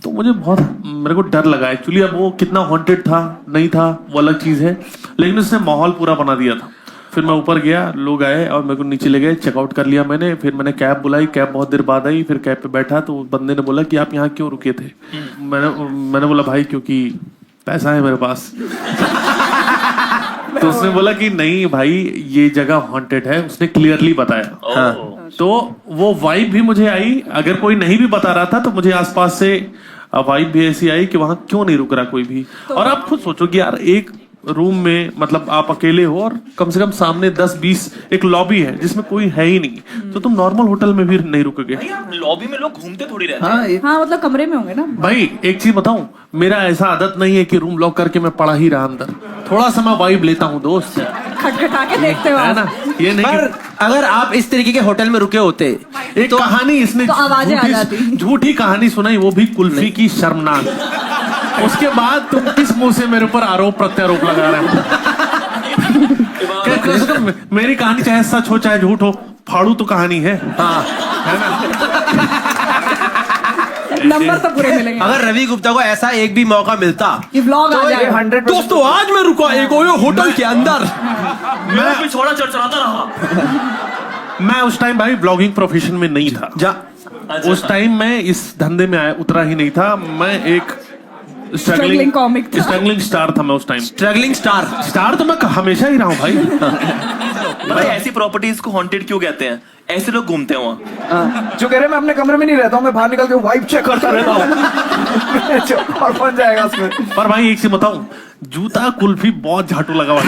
तो मुझे बहुत मेरे को डर लगा एक्चुअली। अब वो कितना हॉन्टेड था नहीं था वो अलग चीज है, लेकिन उसने माहौल पूरा बना दिया था। फिर मैं ऊपर गया, लोग आए और मेरे को नीचे ले गए, चेकआउट कर लिया मैंने। फिर मैंने कैब बुलाई, कैब बहुत देर बाद आई। फिर कैब पे बैठा तो बंदे ने बोला कि आप यहाँ क्यों रुके थे? मैंने बोला भाई क्योंकि पैसा है मेरे पास। तो उसने बोला कि नहीं भाई ये जगह हॉन्टेड है, उसने क्लियरली बताया। हाँ। तो वो वाइब भी मुझे आई, अगर कोई नहीं भी बता रहा था तो मुझे आसपास से वाइब भी ऐसी आई कि वहां क्यों नहीं रुक रहा कोई भी। और आप खुद सोचो कि यार एक रूम में मतलब आप अकेले हो और कम से कम सामने 10-20 एक लॉबी है जिसमें कोई है ही नहीं, तो तुम नॉर्मल होटल में भी नहीं रुकोगे। लॉबी में लोग घूमते थोड़ी रहते हैं। हाँ मतलब कमरे में होंगे ना। भाई एक चीज बताऊं, मेरा ऐसा आदत नहीं है कि रूम लॉक करके मैं पड़ा ही रहा अंदर, थोड़ा सा मैं वाइब लेता हूँ दोस्त, खटखटा के देखते हो है ना। ये नहीं पर अगर आप इस तरीके के होटल में रुके होते, एक तो कहानी इसने तो आवाजें आ जाती। झूठी कहानी सुनाई, वो भी कुल्फी की शर्मनाक। उसके बाद तुम किस मुंह से मेरे ऊपर आरोप प्रत्यारोप लगा रहे हो? मेरी कहानी चाहे सच हो चाहे झूठ हो, फाड़ू तो कहानी है। हाँ है ना। नंबर तो पूरे मिलेंगे। अगर रवि गुप्ता को ऐसा एक भी मौका मिलता, ये व्लॉग आ जाएगा। 100% दोस्तों आज मैं रुका एक होटल के अंदर, मैं भी छोड़ा चढ़चढ़ाता रहा। मैं उस टाइम भाई ब्लॉगिंग प्रोफेशन में नहीं था। उस टाइम मैं इस धंधे में उतरा ही नहीं था। मैं एक स्ट्रगलिंग कॉमिक था। स्ट्रगलिंग स्टार था मैं उस टाइम। स्ट्रगलिंग स्टार तो मैं हमेशा ही रहा हूँ भाई। भाई ऐसी प्रॉपर्टीज को हॉन्टेड क्यों कहते हैं? ऐसे लोग घूमते हैं वहाँ। जो कह रहे मैं अपने कमरे में नहीं रहता हूँ, मैं बाहर निकल के वाइब चेक करता रहता हूँ। और बन जाएगा उसमें। पर भाई एक चीज बताऊं, जूता कुल्फी बहुत झाटू लगा हुआ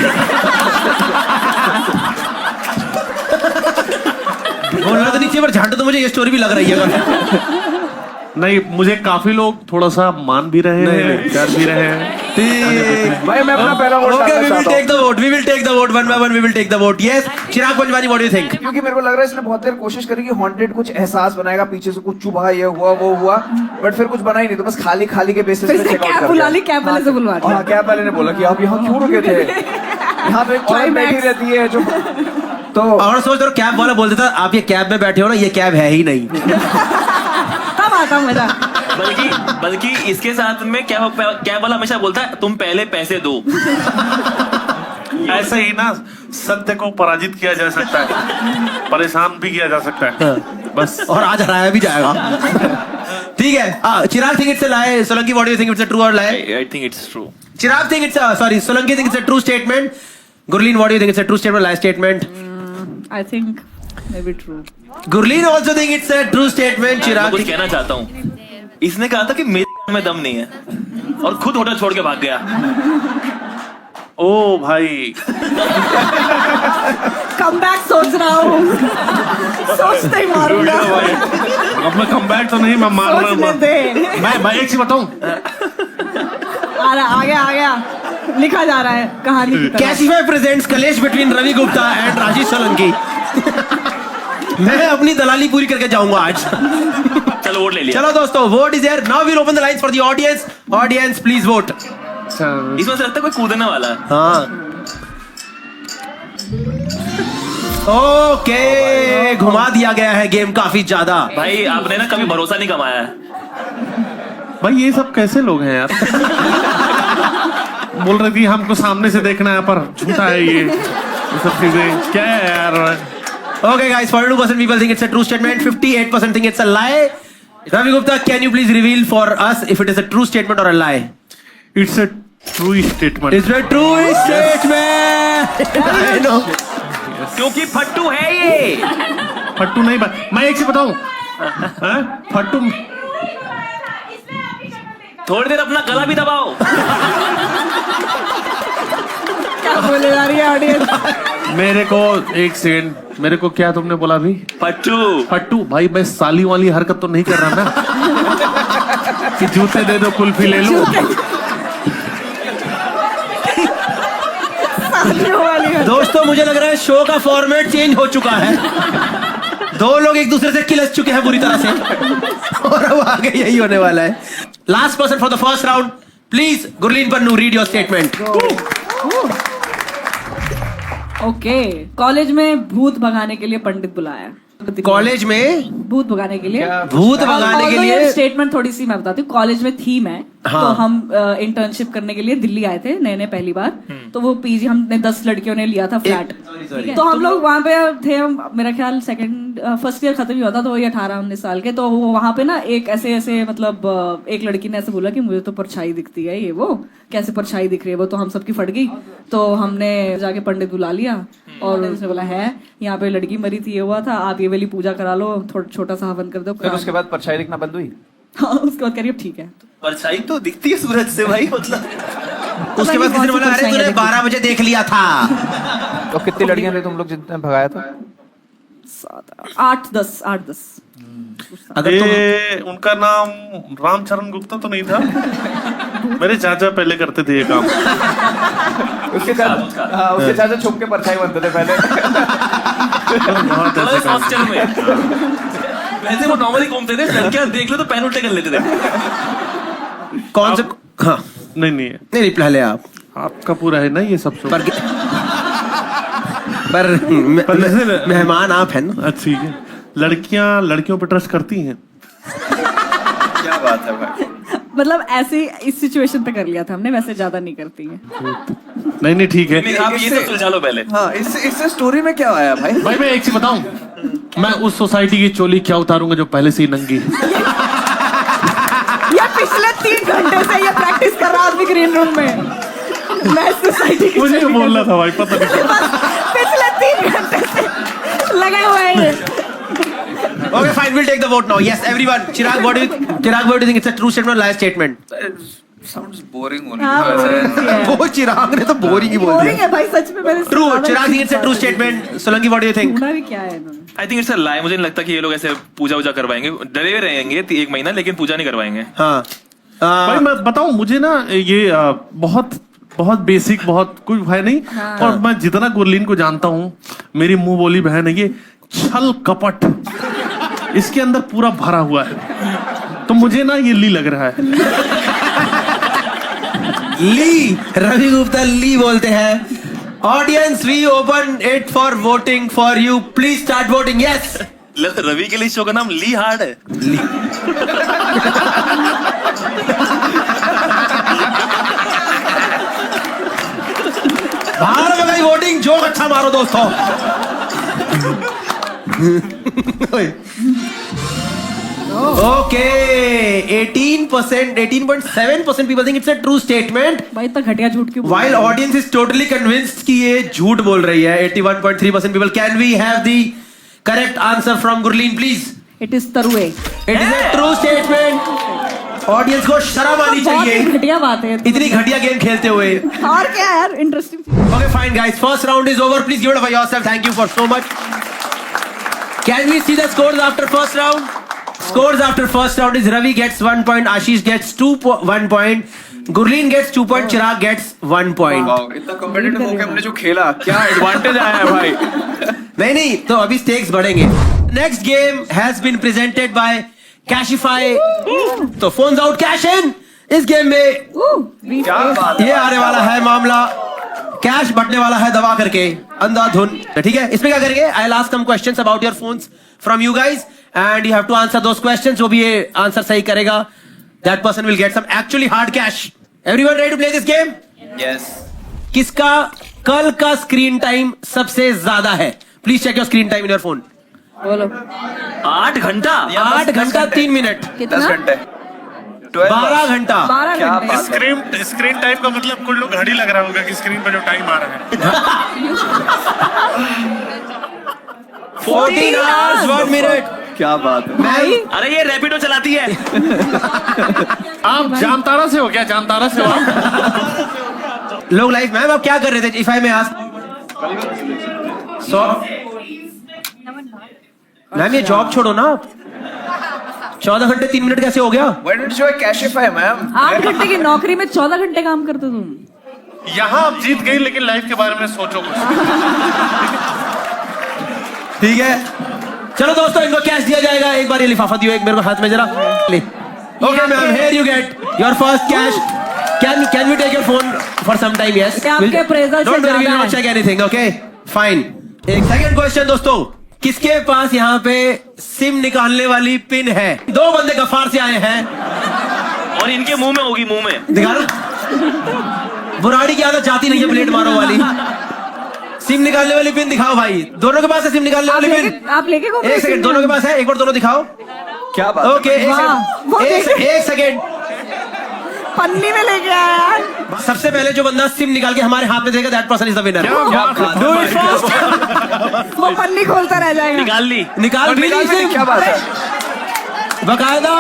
बोलना तो नीचे पर झांटो तो मुझे ये स्टोरी भी लग रही है। नहीं, मुझे काफी लोग थोड़ा सा मान भी रहे हैं, कर भी रहे हैं। भाई मैं अपना पहला वोट Okay, डालना we will चाहता take the vote. We will take the vote one by one. We will take the vote. Yes, Chirag Panchwani, what do you think? क्योंकि मेरे को लग रहा है इसने बहुत देर कोशिश करी कि हॉन्टेड कुछ एहसास बनाएगा, पीछे से कुछ चुभा, ये हुआ वो हुआ, बट फिर कुछ बना ही नहीं। तो बस खाली के बेसिस पे चेक आउट कर बुला ली, कैब वाले से बुलवा ली। हाँ, कैब वाले ने बोला कि आप यहाँ क्यों रुके थे? यहाँ पे एक औरत बैठी रहती है जो, तो और सोच रहा कैब वाला बोल देता आप ये कैब में बैठे हो ना, ये कैब है ही नहीं। तब आता मजा। बल्कि इसके साथ में कैब वाला हमेशा बोलता है तुम पहले पैसे दो। ऐसे ही ना सत्य को पराजित किया जा सकता है, परेशान भी किया जा सकता है बस। और आज हराया भी जाएगा। ठीक है, Chirag think it's a lie, Solanki what do you think it's a true और lie? I think it's true. Chirag think it's sorry Solanki think it's a true statement. Gurleen what do you think it's a true statement, lie statement? I think may be true. Gurleen also think it's a true statement. Chirag कुछ कहना चाहता हूँ। इसने कहा था कि मेरे में दम नहीं है और खुद होटल छोड़ के भाग गया। ओ भाई कम बैक सोच रहा हूँ। सोचते ही मारूंगा। अब मैं कम बैक तो नहीं, मैं मार रहा हूँ। मैं भाई एक चीज बताऊं, आ गया लिखा जा रहा है कहानी की तरह। कैशिफाई प्रेजेंट्स कलेश बिटवीन रवि गुप्ता एंड राजेश सोलंकी। मैं अपनी दलाली पूरी करके जाऊंगा आज। चलो वोट ले लिया। चलो दोस्तों, vote is there. Now we'll open the lines for the audience. Audience please vote. इसमें से लगता है कोई कूदने वाला है। हाँ ओके, घुमा दिया गया है गेम काफी ज्यादा। भाई आपने ना कभी भरोसा नहीं कमाया है। भाई ये सब कैसे लोग हैं यार? बोल रहे थी हमको सामने से देखना है पर झूठा है ये सब चीजें, क्या है यार? Okay guys, 42% people think it's a true statement, 58% think it's a lie. Ravi Gupta, can you please reveal for us if it is a true statement or a lie? It's a true statement. It's a true statement. I know. क्योंकि फट्टू है ये। फट्टू नहीं मैं एक से बताऊं फट्टू थोड़ी देर अपना गला भी दबाओ। क्या बोले जा रही है ऑडियंस? मेरे को एक सेकंड मेरे को क्या तुमने बोला अभी? फट्टू फट्टू भाई मैं साली वाली हरकत तो नहीं कर रहा ना कि जूते दे दो कुल्फी ले लो। दोस्तों मुझे लग रहा है शो का फॉर्मेट चेंज हो चुका है। दो लोग एक दूसरे से किलस चुके हैं बुरी तरह से और अब आगे यही होने वाला है। Last person for the first round please Gurleen Pannu read your statement. Okay, college में भूत भगाने के लिए पंडित बुलाया। कॉलेज में भूत भगाने के लिए भूत भगाने के लिए स्टेटमेंट थोड़ी सी मैं बताती हूँ। कॉलेज में थीम है हाँ। तो हम इंटर्नशिप करने के लिए दिल्ली आए थे नए पहली बार। तो वो पीजी हमने 10 लड़कियों ने लिया था फ्लैट। तो हम लोग वहाँ पे थे, मेरा ख्याल फर्स्ट ईयर खत्म ही हुआ था, तो वही 18-19 साल के। तो वहाँ पे ना एक ऐसे मतलब एक लड़की ने ऐसे बोला कि मुझे तो परछाई दिखती है, ये वो कैसे परछाई दिख रही है वो, तो हम सबकी फट गई। तो हमने जाके पंडित बुला लिया और उसने बोला है यहाँ पे लड़की मरी थी, ये हुआ था, आप ये वाली पूजा करा लो, छोटा सा हवन कर दो। फिर उसके बाद परछाई दिखना बंद हुई। हाँ, उसके बाद कह रही ठीक है। परछाई तो दिखती है सूरज से भाई, मतलब उसके बाद किसी ने बोला अरे तूने 12 बजे देख लिया था। तो कितनी लड़कियां थे तुम लोग जितने भगाया था? 8-10 अरे उनका नाम रामचरण गुप्ता तो नहीं था? मेरे चाचा पहले करते थे ये काम। उसके चाचा छुप के परछाई बनते थे पहले। बहुत ऐसे काम। हॉस्टल में वैसे वो नॉर्मली घूमते थे, लड़कियां देख लो तो पैन उल्टे कर लेते थे। कौन सा? हाँ नहीं पहले आपका पूरा है ना ये सब शो पर मेहमान आप हैं ना। अच्छा ठीक है। लड़कियों पर ट्रस्ट करती हैं? क्या बात है भाई। मतलब ऐसे इस सिचुएशन पे कर लिया था हमने, वैसे ज्यादा नहीं करती हैं। नहीं ठीक है। आप ये तो सुलझा लो पहले। हाँ, इससे स्टोरी में क्या आया भाई? भाई मैं एक चीज बताऊं, मैं उस सोसाइटी की चोली क्या उतारूंगा जो पहले से ही नंगी है। ये पिछले 3 घंटे से ये प्रैक्टिस कर रहा आदमी ग्रीन रूम में। मैं सोसाइटी की मुझे बोलना था भाई, पता नहीं पिछले 3 घंटे से लगा हुआ है। Okay, fine. We'll take the vote now. Yes, everyone. Chirag, what do you think? It's a true statement or lie statement? Sounds boring वो चिराग ने तो बोरिंग ही बोल बोरिंग दिया। है भाई, सच में मैंने True. Chirag thinks it's a true statement. Solanki, what do you think? ढूंढा भी क्या है इन्होंने? आई थिंक इट्स अ लाई। मुझे नहीं लगता कि ये लोग ऐसे पूजा वूजा करवाएंगे, डरे हुए रहेंगे 1 महीना, लेकिन पूजा नहीं करवाएंगे। हाँ। भाई मैं बताऊं, मुझे ना ये बहुत बेसिक बहुत कुछ है नहीं। और मैं जितना गुरलीन को जानता हूँ, मेरी मुंह बोली बहन है, ये छल कपट इसके अंदर पूरा भरा हुआ है। तो मुझे ना ये ली लग रहा है। ली, रवि गुप्ता ली बोलते हैं। Audience, we open it for voting for you. Please start voting. Yes, Ravi के लिए शो का नाम ली हार्ड है। बाहर में गई वोटिंग, जो अच्छा मारो दोस्तों। Okay, 18.7% people think it's a true statement. भाई इतना घटिया झूठ क्यों? While audience is totally convinced कि ये झूठ बोल रही है, 81.3% people. Can we have the correct answer from Gurleen, please? It is तरुए। It is a true statement. Audience को शर्म आनी चाहिए बहुत घटिया बात है। इतनी घटिया गेम खेलते हुए। और क्या यार, interesting. Okay, fine guys. First round is over. Please give it up for yourself. Thank you for so much. Can we see the scores after first round? Scores after first round is Ravi gets 1 point, Ashish gets 1 point, Gurleen gets 2 point, Chirag gets 1 point. इतना कॉम्पिटिटिव होके हमने जो खेला, क्या एडवांटेज आया है भाई। नहीं तो अभी stakes बढ़ेंगे। Next game has been presented by Cashify. तो phones out, cash in. इस गेम में क्या बात है? ये आने वाला है मामला, कैश बटने वाला है दबा करके अंधाधुन। ठीक है, इसमें क्या करेंगे? I'll ask some questions about your phones from you guys and you have to answer those questions. जो भी ये आंसर सही करेगा, that person will get some actually hard cash. Everyone ready to play this game? Yes. किसका कल का स्क्रीन टाइम सबसे ज्यादा है? Please check your screen time in your phone. बोलो। 8 घंटा 8 घंटा 3 मिनट, 10 कितना? घंटे 12 12 घंटा। 12 क्या घंटे। बात स्क्रीन टाइम का मतलब कुछ लोग घड़ी लग रहा होगा कि स्क्रीन पर जो टाइम आ रहा है। 14 hours 1 minute। क्या बात है। मैम अरे ये रैपिडो चलाती है। आप जामताड़ा से हो क्या? जामताड़ा से हो आप? लोग लाइफ मैम आप क्या कर रहे थे? इफ आई में आस्क। मैम ये जॉब छोड़ो ना आप। 14 घंटे 3 मिनट कैसे हो गया? Why don't you Cashify, ma'am? 8 घंटे की नौकरी में 14 घंटे काम करते तुम। यहाँ आप जीत गई, लेकिन लाइफ के बारे में सोचो कुछ। ठीक है चलो दोस्तों, इनको कैश दिया जाएगा। एक बार ये लिफाफा दियो, एक मेरे को हाथ में जरा ले। Okay ma'am, here you get your first cash. Can we take your phone for some time? Yes. ये आपके appraisal से डोंट वरी, वी विल ज्यादा नॉट है। Check anything. Okay fine. एक सेकंड क्वेश्चन दोस्तों, किसके पास यहाँ पे सिम निकालने वाली पिन है? 2 बंदे गफ्फार से आए हैं। और इनके मुंह में होगी, मुंह में। दिखा ना, बुराड़ी की आदत जाती नहीं है प्लेट मारो वाली। सिम निकालने वाली पिन दिखाओ भाई। दोनों के पास है सिम निकालने वाली पिन? आप लेके घूम रहे एक हो सेकंड, सिम? दोनों के पास है? एक बार दोनों दिखाओ। क्या बात ओके वाह, एक सेकंड। पन्नी में लेके आया यार। सबसे पहले जो बंदा सिम निकाल के हमारे हाथ में देगा, that person is the winner. Do it first. वो पन्नी खोलता रह जाएगा। निकाल ली। निकाल भी ली सिम। क्या बात है। बकायदा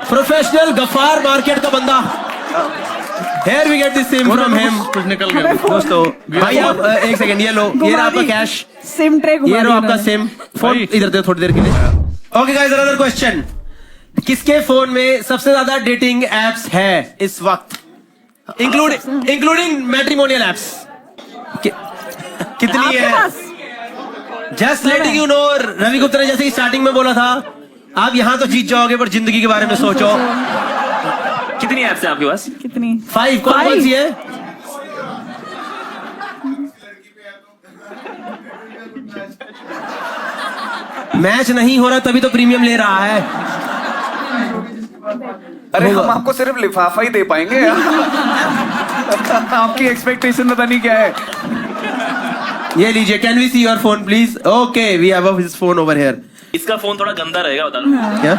प्रोफेशनल गफ्फार मार्केट का बंदा। Here we get this SIM from him। कुछ निकल गया। दोस्तों भाई आप एक सेकंड, ये लो, ये रहा आपका कैश, सिम ट्रे ये लो आपका सिम। फोन इधर दे थोड़ी देर के लिए। Okay guys, another question. किसके फोन में सबसे ज्यादा डेटिंग एप्स है इस वक्त, इंक्लूडिंग मैट्रिमोनियल एप्स? कितनी है? Just letting you know, Ravi Gupta ने जैसे ही स्टार्टिंग में बोला था, आप यहाँ तो जीत जाओगे पर जिंदगी के बारे में सोचो। कितनी ऐप्स है आपके पास? कितनी? 5 कौन सी है? मैच नहीं हो रहा तभी तो प्रीमियम ले रहा है। अरे हम आपको सिर्फ लिफाफा ही दे पाएंगे। आपकी एक्सपेक्टेशन पता नहीं क्या है। ये लीजिए, can we see your phone please? Okay, we have his phone over here. इसका फोन थोड़ा गंदा रहेगा, बता दो। क्या?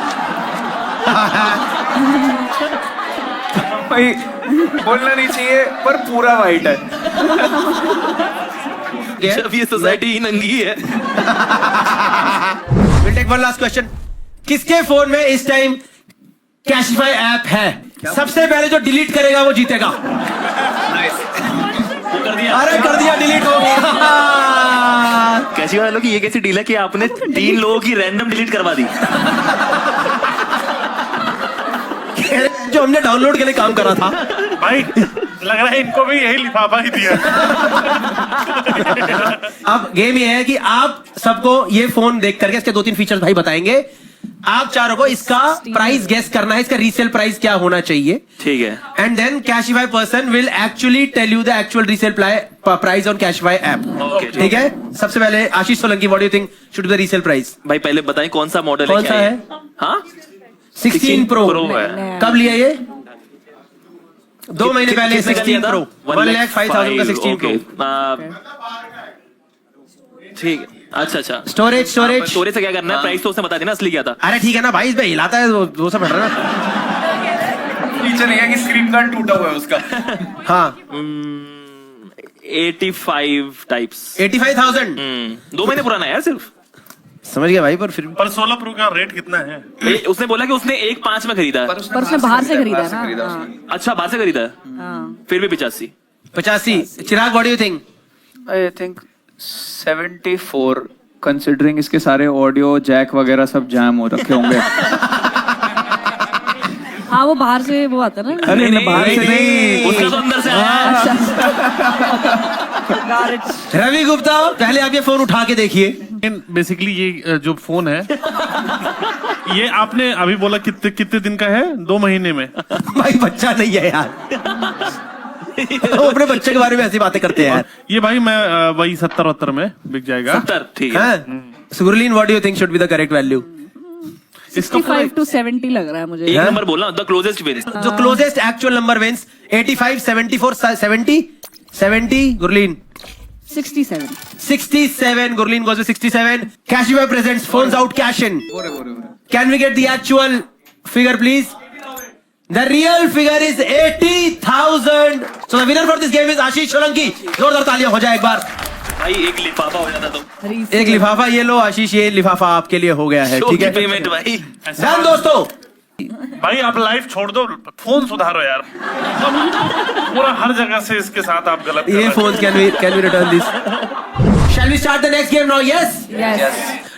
भाई बोलना नहीं चाहिए पर पूरा वाइट है। जब ये सोसाइटी ही नंगी है। Will take one last question. किसके फोन में इस टाइम कैशिफाई ऐप है? सबसे पहले जो डिलीट करेगा वो जीतेगा। वो कर दिया। अरे कर दिया, डिलीट हो गया। कैसी वालों की ये कैसी डील है कि आपने 3 लोगों की रैंडम डिलीट करवा दी? जो हमने डाउनलोड के लिए काम करा था। भाई लग रहा है इनको भी यही लिफाफा ही दिया। अब गेम ये है कि आप सबको ये फोन देख करके इसके 2-3 फीचर्स भाई बताएंगे। आप चारों को इसका प्राइस गेस करना है, इसका रीसेल प्राइस क्या होना चाहिए। ठीक है। And then Cashify person will actually tell you the actual resale price on Cashify app. ठीक है, सबसे पहले Ashish Solanki, what do you think should be the resale price? भाई पहले बताएं कौन सा मॉडल कौन है? सा क्या है? हाँ 16 प्रो है। कब लिया ये? 2 महीने पहले। कितने का 16 लिया था? प्रो 1,05,000 का 16 प्रो। ठीक है। अच्छा स्टोरेज स्टोरेज से क्या करना है? प्राइस तो उसने बता देना, असली क्या था? अरे ठीक है ना भाई, इसमें हिलाता है वो सब हट रहा है। फीचर ये है कि स्क्रीन गार्ड टूटा हुआ है उसका। हाँ 85 टाइप्स। 85,000 2 महीने पुराना है यार सिर्फ। समझ गया भाई, पर फिर पर 16 प्रो का रेट कितना है? उसने बोला कि उसने 1.5 में खरीदा है। पर उसने बाहर से खरीदा है ना। हाँ। अच्छा, बाहर से खरीदा है। हाँ। फिर भी 85। 85। Chirag, what do you think? I think 74, considering इसके सारे ऑडियो जैक वगैरह सब जैम हो रखे होंगे। हाँ वो बाहर से वो आता है ना। अरे बाहर से नहीं, उसका तो अंदर से आया। रवि गुप्ता, पहले आप ये फोन उठा के देखिए। बेसिकली ये जो फोन है ये आपने अभी बोला कितने दिन का है? 2 महीने में। भाई बच्चा नहीं है यार। वो अपने बच्चे के बारे में ऐसी बातें करते हैं यार। ये भाई मैं वही 70-72 में बिक जाएगा। 70, ठीक है। Surleen, what do you think should be the correct value? 65 to 70 लग रहा है मुझे। एक नंबर बोलना, द क्लोजेस्ट विंस। जो closest actual number wins. 85, 74, 70 Gurleen 67. 67. Gurleen goes with 67. Cashify presents phones out cash in. Can we get the actual figure, please? The real figure is 80,000. So the winner for this game is Ashish Solanki. जोरदार तालियां हो जाए एक बार. भाई एक लिफाफा हो जाता तो एक लिफाफा ये लो आशीष, ये लिफाफा आपके लिए हो गया है. ठीक है, पेमेंट भाई. डन दोस्तों. भाई आप लाइफ छोड़ दो, फोन सुधारो यार. पूरा हर जगह से इसके साथ आप गलत कर रहे ये हैं. Phone can we return this? Shall we start the next game now? Yes. Yes.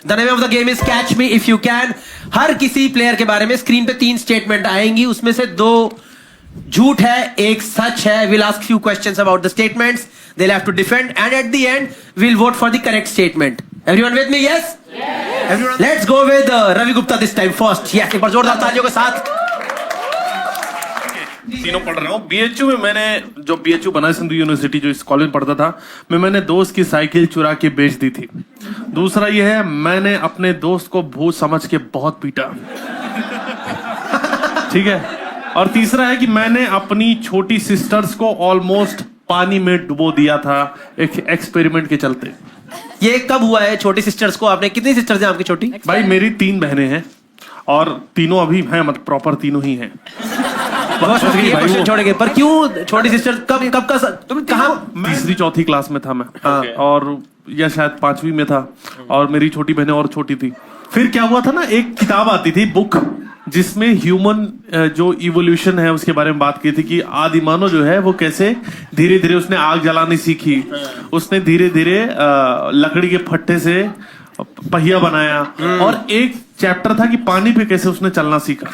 The name of the game is Catch Me If You Can. हर किसी प्लेयर के बारे में स्क्रीन पे 3 स्टेटमेंट आएंगी, उसमें से 2 झूठ है, 1 सच है. We'll ask few questions about the statements. They'll have to defend, and at the end, we'll vote for the correct statement. Everyone with me? Yes. Everyone. Let's go with Ravi Gupta this time first. Yes. एक बार जोरदार तालियों के साथ. तीनों पढ़ रहा हूँ. बीएचयू में मैंने जो बीएचयू बना सिंधु यूनिवर्सिटी जो इस कॉलेज में पढ़ता था, मैंने दोस्त की साइकिल चुरा के बेच दी थी. दूसरा ये है, मैंने अपने दोस्त को भूत समझ के बहुत पीटा. ठीक है. और तीसरा है कि मैंने अपनी छोटी सिस्टर्स को ऑलमोस्ट पानी में डुबो दिया था एक एक्सपेरिमेंट के चलते. ये कब हुआ है? छोटी सिस्टर्स को आपने, कितनी सिस्टर्स हैं आपकी छोटी? भाई मेरी 3 बहनें हैं और तीनों अभी हैं, मतलब प्रॉपर तीनों ही हैं. ये क्वेश्चन छोड़ेंगे, पर क्यों छोटी सिस्टर? कब का तुम कहाँ? तीसरी चौथी क्लास में था मैं. हाँ. और या शायद 5वीं में था, और मेरी छोटी बहनें और छोटी थी. फिर क्या हुआ था ना, एक किताब आती थी, बुक, जिसमें ह्यूमन जो इवोल्यूशन है उसके बारे में बात की थी कि आदिमानव जो है वो कैसे धीरे धीरे उसने आग जलानी सीखी, उसने धीरे धीरे लकड़ी के फट्टे से पहिया बनाया, और एक चैप्टर था कि पानी पे कैसे उसने चलना सीखा.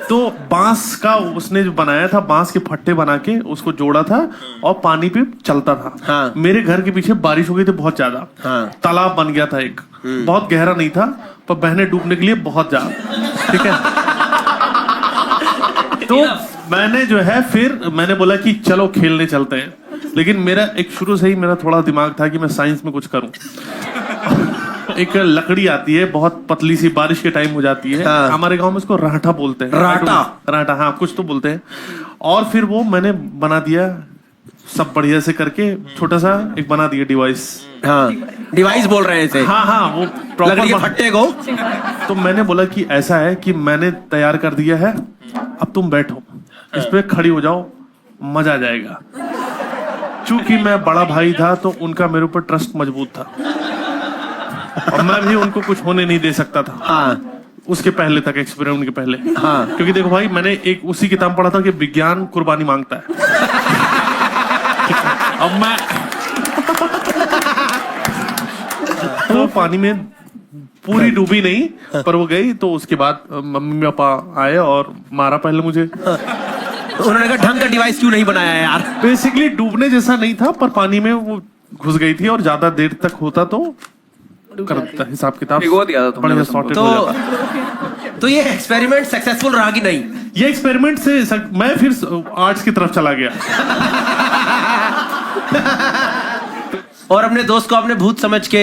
तो बांस का उसने जो बनाया था, बांस के फट्टे बना के उसको जोड़ा था और पानी पे चलता था. हाँ. मेरे मेरे घर के पीछे बारिश हो गई थी बहुत ज्यादा. हाँ. तालाब बन गया था एक, बहुत गहरा नहीं था, पर बहनें डूबने के लिए बहुत ज्यादा. ठीक है. तो मैंने जो है, फिर मैंने बोला कि चलो खेलने चलते हैं. लेकिन मेरा एक शुरू से ही मेरा थोड़ा दिमाग था कि मैं साइंस में कुछ करूं. एक लकड़ी आती है बहुत पतली सी, बारिश के टाइम हो जाती है. हाँ. हमारे गांव में उसको राठा बोलते हैं. राठा, हाँ कुछ तो बोलते हैं. और फिर वो मैंने बना दिया सब बढ़िया से करके, छोटा सा एक बना दिया डिवाइस. हाँ, डिवाइस बोल रहे हैं इसे. हाँ वो लकड़ी के फट्टे को. तो मैंने बोला कि ऐसा है कि मैंने तैयार कर दिया है, अब तुम बैठो इस पे, खड़ी हो जाओ, मजा आ जाएगा. चूंकि मैं बड़ा भाई था तो उनका मेरे ऊपर ट्रस्ट मजबूत था, और मैं भी उनको कुछ होने नहीं दे सकता था. हाँ. उसके पहले तक, एक्सपेरिमेंट के पहले. हाँ. क्योंकि देखो भाई, मैंने एक उसी किताब पढ़ा था कि विज्ञान कुर्बानी मांगता है. अब मैं तो पानी में पूरी डूबी नहीं, पर वो गई. तो उसके बाद मम्मी पापा आए और मारा पहले मुझे. उन्होंने कहा ढंग का डिवाइस क्यों नहीं बनाया यार. बेसिकली डूबने जैसा नहीं था, पर पानी में वो घुस गई थी, और ज्यादा देर तक होता तो कर देता हिसाब किताब. भिगो दिया था तुमने. बढ़िया sorted हो जाता. तो ये एक्सपेरिमेंट सक्सेसफुल रहा कि नहीं? ये एक्सपेरिमेंट से मैं फिर आर्ट्स की तरफ चला गया. और अपने दोस्त को आपने भूत समझ के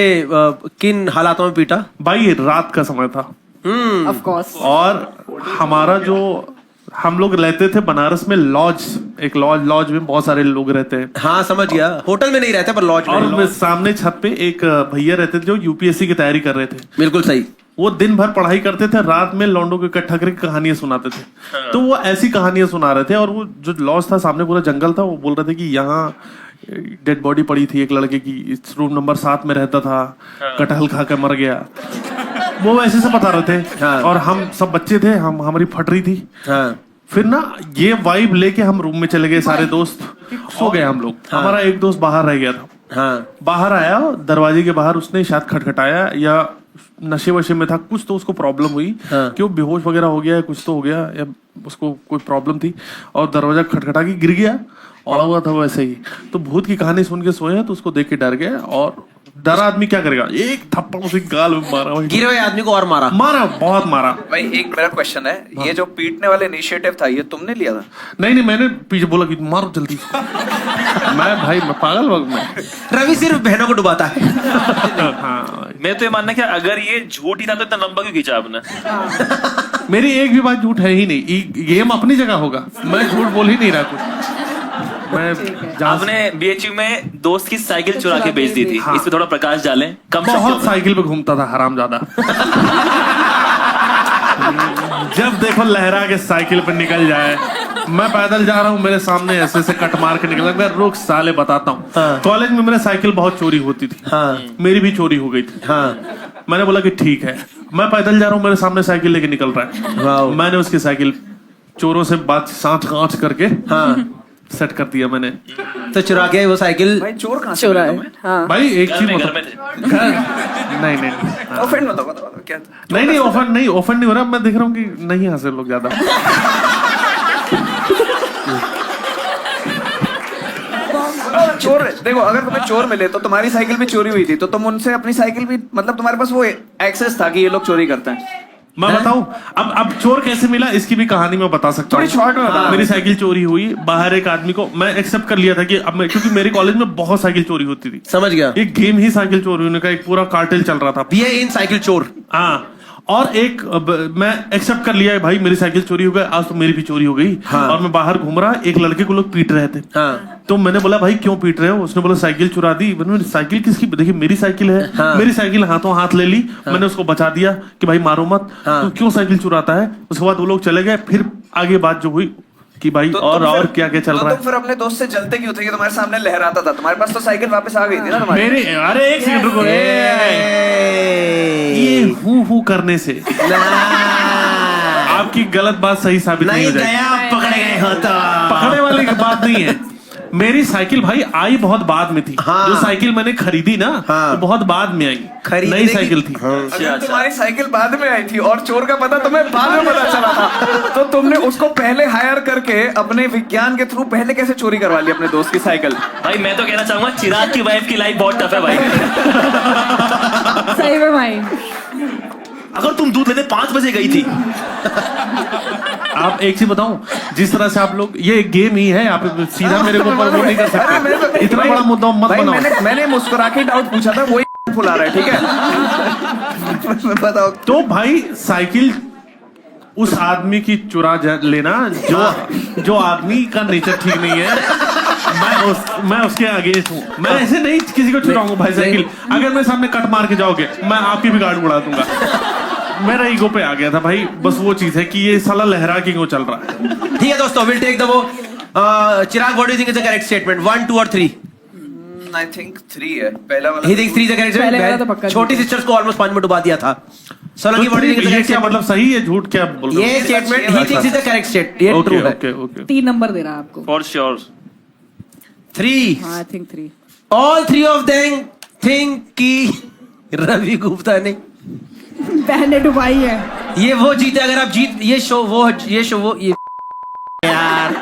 किन हालातों में पीटा? भाई रात का समय था. Of course. और हमारा जो हम लोग रहते थे बनारस में, लॉज, एक लॉज में बहुत सारे लोग रहते हैं. हाँ समझ गया. होटल में नहीं रहते पर लॉज में. और सामने छत पे एक भैया रहते थे जो यूपीएससी की तैयारी कर रहे थे. बिल्कुल सही. वो दिन भर पढ़ाई करते थे, रात में लौंडों को इकट्ठा करके कहानियां सुनाते थे. तो वो ऐसी कहानियां सुना रहे थे, और वो जो लॉज था सामने पूरा जंगल था, वो बोल रहे थे कि यहाँ डेड बॉडी पड़ी थी एक लड़के की, इस रूम नंबर 7 में रहता था, कटहल खा के मर गया. वो ऐसे से बता रहे थे. हाँ. और हम सब बच्चे थे, हमारी फट रही थी. हाँ. फिर ना ये वाइब लेके हम रूम में चले गए, सारे दोस्त सो गए हम लोग. हाँ. हमारा एक दोस्त बाहर रह गया था. हाँ. बाहर आया, दरवाजे के बाहर उसने शायद खटखटाया, या नशे वशे में था कुछ, तो उसको प्रॉब्लम हुई. हाँ. कि वो बेहोश वगैरह हो गया, कुछ तो हो गया, या उसको कोई प्रॉब्लम थी, और दरवाजा खटखटा के गिर गया. पड़ा हुआ था वैसे ही. तो भूत की कहानी सुन के सोए, तो उसको देख के डर गया. और डरा आदमी क्या करेगा, एक थप्पड़ उसे गाल में मारा. गिरे हुए आदमी को और मारा. बहुत मारा. भाई एक मेरा क्वेश्चन है, ये जो पीटने वाला इनिशिएटिव था, ये तुमने लिया था? नहीं, मैंने पीछे बोला कि मारो जल्दी. मैं पागल वक्त में. रवि सिर्फ बहनों को डुबाता है. हाँ. मैं तो ये मानना कि अगर ये झूठ ही था तो इतना लंबा क्यों खींचा आपने? मेरी एक भी बात झूठ है ही नहीं. गेम अपनी जगह होगा, मैं झूठ बोल ही नहीं रहा कुछ. मैं आपने बीएचयू में दोस्त की साइकिल चुरा के बेच दी थी। हाँ। इस पे थोड़ा प्रकाश डालें। कम शब्दों बहुत में। साइकिल पे घूमता था हरामजादा। जब देखो लहरा के साइकिल पे निकल जाए, मैं पैदल जा रहा हूँ, मेरे सामने ऐसे ऐसे कट मार के निकला। मैं रुक साले बताता हूँ। हाँ। कॉलेज में मेरे साइकिल बहुत चोरी होती थी। हाँ। मेरी भी चोरी हो गई थी। हाँ। मैंने बोला कि ठीक है, मैं पैदल जा रहा हूँ, मेरे सामने साइकिल लेके निकल रहा है। वाओ। मैंने उसकी साइकिल चोरों से बात सांठ गांठ करके हाँ। सेट कर दिया मैंने। तो चुरा के वो साइकिल भाई चोर कहाँ से चोरा मिला है। तुम्हें? हाँ। भाई एक चीज घर बताओ। में थे। नहीं ऑफेंड मत हो, बताओ क्या नहीं ऑफेंड नहीं हो रहा। मैं देख रहा हूँ कि नहीं हंसे लोग ज्यादा। चोर देखो, अगर तुम्हें चोर मिले तो तुम्हारी साइकिल भी चोरी हुई थी, तो तुम उनसे अपनी साइकिल भी, मतलब तुम्हारे पास वो एक्सेस था कि ये लोग चोरी करते हैं। मैं बताऊं अब चोर कैसे मिला, इसकी भी कहानी मैं बता सकता हूँ। थोड़ी शॉर्ट में बता। मेरी साइकिल चोरी हुई, बाहर एक आदमी को मैं एक्सेप्ट कर लिया था कि अब क्योंकि मेरे कॉलेज में बहुत साइकिल चोरी होती थी। समझ गया। एक गेम ही साइकिल चोरी होने का एक पूरा कार्टेल चल रहा था। बीए इन साइकिल चोर। हाँ, और एक मैं एक्सेप्ट कर लिया है भाई मेरी साइकिल चोरी हो गई, आज तो मेरी भी चोरी हो गई। हाँ। और मैं बाहर घूम रहा, एक लड़के को लोग पीट रहे थे। हाँ। तो मैंने बोला भाई क्यों पीट रहे हो? उसने बोला साइकिल चुरा दी। मैंने साइकिल किसकी? देखिए मेरी साइकिल है। हाँ। मेरी साइकिल हाथों हाथ ले ली। मैंने उसको बचा दिया कि भाई मारो मत। हाँ। तो क्यों साइकिल चुराता है? उसके बाद वो लोग चले गए। फिर आगे बात जो हुई कि भाई और क्या क्या चल रहा तुम फिर अपने दोस्त से जलते क्यों थे कि तुम्हारे सामने लहराता था? तुम्हारे पास तो साइकिल वापस आ गई थी ना है। तुम्हारी। मेरे अरे एक सेकंड रुको। ये हूँ करने से आपकी गलत बात सही साबित नहीं हो जाएगी। पकड़े गए हो तो पकड़ने वाली की बात नहीं है। मेरी साइकिल भाई आई बहुत बाद में थी। हाँ। जो साइकिल मैंने खरीदी ना, हाँ। वो बहुत बाद में आई। खरीदने नई की- साइकिल थी। अगर तुम्हारी साइकिल बाद में आई थी और चोर का पता तुम्हें बाद में पता चला था, तो तुमने उसको पहले हायर करके अपने विज्ञान के थ्रू पहले कैसे चोरी करवा ली अपने दोस्त की साइकिल? भाई मैं तो कहना चाहूंगा चिराग की वाइफ की लाइफ बहुत टफ है भाई। सही में भाई। अगर तुम दूध लेने 5 बजे गई थी। आप एक चीज बताऊं, जिस तरह से आप लोग, ये एक गेम ही है, आप सीधा मेरे को ऊपर वो नहीं कर सकते। इतना बड़ा मुद्दा मत भाई, बनाओ। मैंने मुस्कुरा के डाउट पूछा था, वही फुला रहा है। ठीक है बताओ। तो भाई साइकिल उस आदमी की चुरा लेना जो आदमी का नेचर ठीक नहीं है। मैं उसके अगेंस्ट हूँ। मैं ऐसे नहीं किसी को चुराऊंगा भाई साइकिल। अगर मैं सामने कट मार के जाओगे, मैं आपकी भी गाड़ी उड़ा दूंगा। मेरा ईगो पे आ गया था भाई। बस वो चीज है कि ये साला लहरा के क्यों चल रहा है। ठीक है दोस्तों, will take the vote Chirag, what do you think is the correct statement? 1, 2 और 3? आई थिंक 3 है पहला वाला। He thinks 3 is the correct पहले वाला तो स्टेटमेंट। पक्का छोटी सिस्टर्स को ऑलमोस्ट 5 में डुबा दिया था। Solanki, what do you think is the ये करेक्ट क्या स्टेटमेंट? मतलब सही है झूठ क्या बोल रहे ये statement he thinks is the correct state, ये हो? ट्रू है। Okay okay. 3 नंबर दे रहा है आपको। For sure. 3 हाँ, I think 3। All 3 of them think कि रवि गुप्ता ने बहने डुबाई है। ये वो जीते। अगर आप जीत ये शो वो ये यार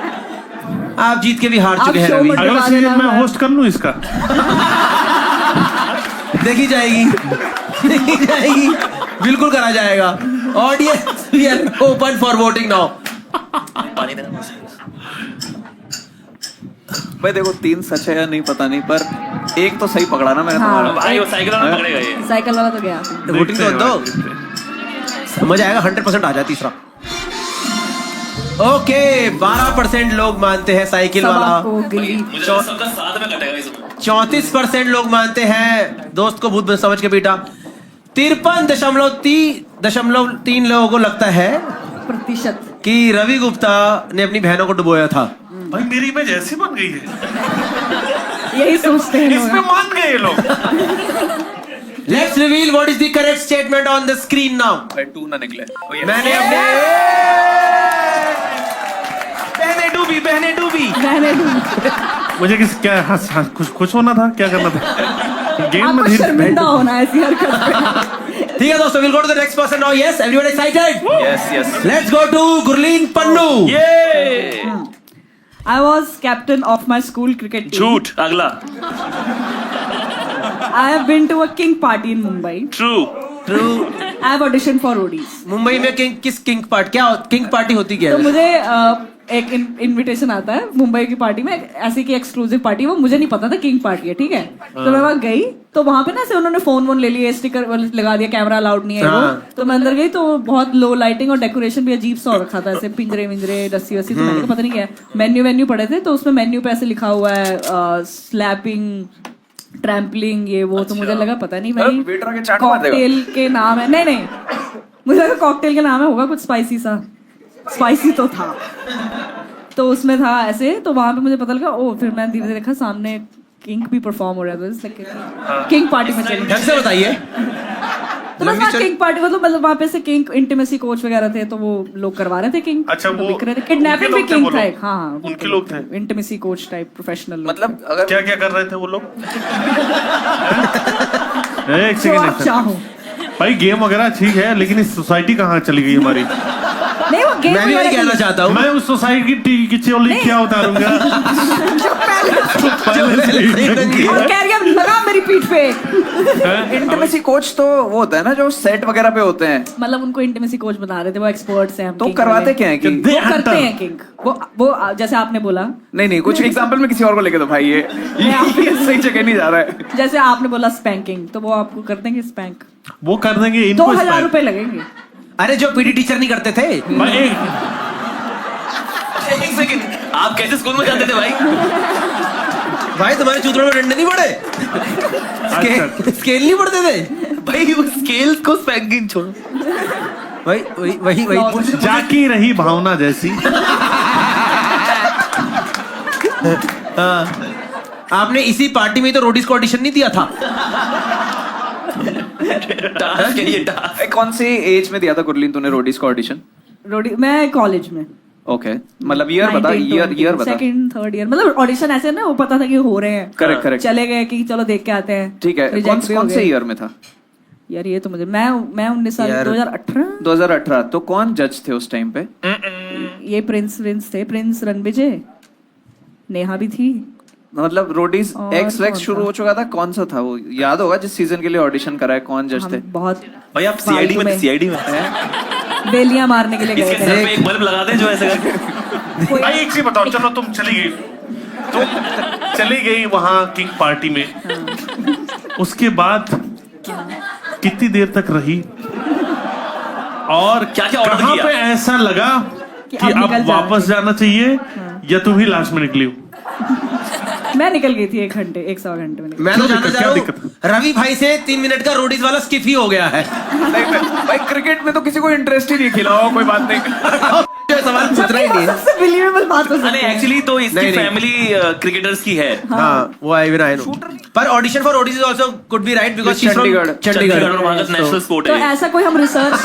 आप जीत के भी हार आप चुके हैं शो रवि। मत- अगला बता सीजन देना मैं मैं। होस्ट कर लूं इसका। देखी जाएगी, देखी जाएगी, बिल्कुल करा जाएगा। Audience we are open for voting now. पानी देना। भाई देखो 3 सच है या नहीं पता नहीं, पर एक तो सही पकड़ा ना मैंने हाँ। तुम्हारा। भाई वो साइकिल वाला पकड़ेगा ये। साइकिल वाला तो गया। वोटिंग तो दो, समझ आएगा। 100% आ जाए तीसरा। ओके, 12% लोग मानते हैं साइकिल सब आपको आपको गिल्ली। मुझे तो सबका साथ में कटेगा इस। 34% लोग मानते हैं दोस्त को भूत समझ के पीटा। 53.3 लोगों को लगता है प्रतिशत कि रवि गुप्ता ने अपनी बहनों को डुबोया था। भाई मेरी इमेज ऐसी बन गई है, यही सोचते हैं इसमें लोग। मान गए ये लोग। Let's reveal what is the correct statement on the screen now. भाई 2 ना निकले। मैंने अपने बहने डूबी बहने डूबी। मुझे क्या खुश होना था? क्या करना था? गेम में आपको शर्मिंदा होना है ऐसी हरकत पे। ठीक है दोस्तों, will go to the next person now. Yes, everyone excited? Yes yes. Let's go to Gurleen Pannu. I was captain of my school cricket team. झूठ। अगला। I have been to a king party in Mumbai. True. True. I have auditioned for ODs. Mumbai में किंग पार्टी क्या किंग पार्टी होती क्या तो है? मुझे एक इनविटेशन आता है मुंबई की पार्टी में, ऐसी की एक्सक्लूसिव पार्टी, वो मुझे नहीं पता था किंग पार्टी है, ठीक है। तो मैं वहाँ गई, तो वहां पे ना ऐसे उन्होंने फोन ले लिए, स्टिकर लगा दिया, कैमरा अलाउड नहीं है वो। तो मैं अंदर गई तो बहुत लो लाइटिंग और डेकोरेशन भी अजीब सा हो रखा था, ऐसे पिंजरे विंजरे रस्सी वस्सी। तो मैंने कहा पता नहीं क्या है। मेन्यू पड़े थे, तो उसमें मेन्यू पे ऐसे लिखा हुआ है स्लैपिंग, ट्रैम्पलिंग, ये वो। तो मुझे लगा पता नहीं भाई वेटर के चाट मार देगा। कॉकटेल के नाम है, नहीं मुझे लगा कॉकटेल के नाम है, होगा कुछ स्पाइसी सा, स्पाइसी तो था। तो उसमें था ऐसे, तो वहां पे मुझे पता लगा। ओ फिर मैं धीरे धीरे देखा सामने किंग भी परफॉर्म हो रहा था, किंग पार्टी में चली। ढंग से बताइए। तो बस वहाँ किंग पार्टी मतलब वहाँ पे से किंग इंटीमेसी कोच वगैरह थे, तो वो लोग करवा रहे थे किंग। अच्छा, वो दिख रहे थे, किडनैपिंग भी किंग था एक। हाँ उनके लोग थे, इंटीमेसी कोच टाइप प्रोफेशनल। मतलब अगर क्या क्या कर रहे थे वो लोग? एक जो आप सेकंड चाहो। भाई गेम वगैरह ठीक है, लेकिन इस सोसाइटी कहाँ चली गई हमारी? नहीं वो गेम मैं भी वही कहना चाहता हूँ। मैं उस सोसाइटी की चोली क्या उतारूंगा? और कह रही है लगा मेरी पीठ पे। इंटीमेसी कोच तो वो होता है ना जो सेट वगैरह पे होते हैं, मतलब उनको इंटीमेसी कोच बता रहे थे, वो एक्सपर्ट्स हैं। तो करवाते क्या है किंग? वो करते हैं किंग, वो जैसे आपने बोला। नहीं कुछ एग्जांपल में किसी और को लेके दो भाई, ये सही जगह नहीं जा रहा है। जैसे आपने बोला स्पैंकिंग, तो वो आपको कर देंगे स्पैंक। वो कर देंगे, इनको 2000 रुपए लगेंगे। अरे जो पीटी टीचर नहीं करते थे। भाई एक सेकंड, आप कैसे स्कूल में जाते थे भाई? भाई तुम्हारे चूतड़ों में डंडे नहीं पड़े? स्केल नहीं पड़ते थे भाई उस स्केल को स्पैंकिंग छोड़ो। वही जाकी रही भावना जैसी। आपने इसी पार्टी में तो रोडीज को ऑडिशन नहीं दिया था? टास्क है ये, टास्क। कौन सी एज में दिया था गुरलीन तूने रोडीज का ऑडिशन? मैं कॉलेज में। ओके, मतलब ईयर बता, ईयर बता। सेकंड थर्ड ईयर, मतलब ऑडिशन ऐसे ना, वो पता था कि हो रहे हैं। करेक्ट। चले गए कि चलो देख के आते हैं। ठीक है, कौन से ईयर में था यार? ये तो मुझे मैं 19 साल, 2018। तो कौन जज थे उस टाइम पे? ये प्रिंस थे, प्रिंस रणविजय, नेहा भी थी। मतलब रोडीज एक्स वैक्स शुरू हो चुका था, कौन सा था वो याद होगा जिस सीजन के लिए ऑडिशन करा है? कौन जज थे? बहुत भाई आप सीआईडी में बेलियां मारने के लिए गए इसके सर पे एक बल्ब लगा दें जो ऐसे करके। भाई एक चीज बताओ, चलो तुम चली गई वहां किंग पार्टी में, उसके बाद कितनी देर तक रही और क्या ऑर्डर कहाँ किया? पे ऐसा लगा कि अब वापस जाना चाहिए या तुम ही लास्ट में निकली हो? मैं निकल गई थी 1 सवा घंटे में। मैं तो जानना चाह रहा हूँ, रवि भाई से 3 मिनट का रोडीज वाला स्किप ही हो गया है। भाई क्रिकेट में तो किसी को इंटरेस्ट ही नहीं, खिलाओ कोई बात नहीं। सवाल पूछ रहा ही नहीं है। सबसे बिलीवेबल बात हो सकती है। एक्चुअली तो इसकी फैमिली क्रिकेटर्स की है। हाँ वो आई नो, पर audition for Roadies also could be right because she from Chandigarh और वहाँ का नेशनल स्पोर्ट तो है। ऐसा कोई हम रिसर्च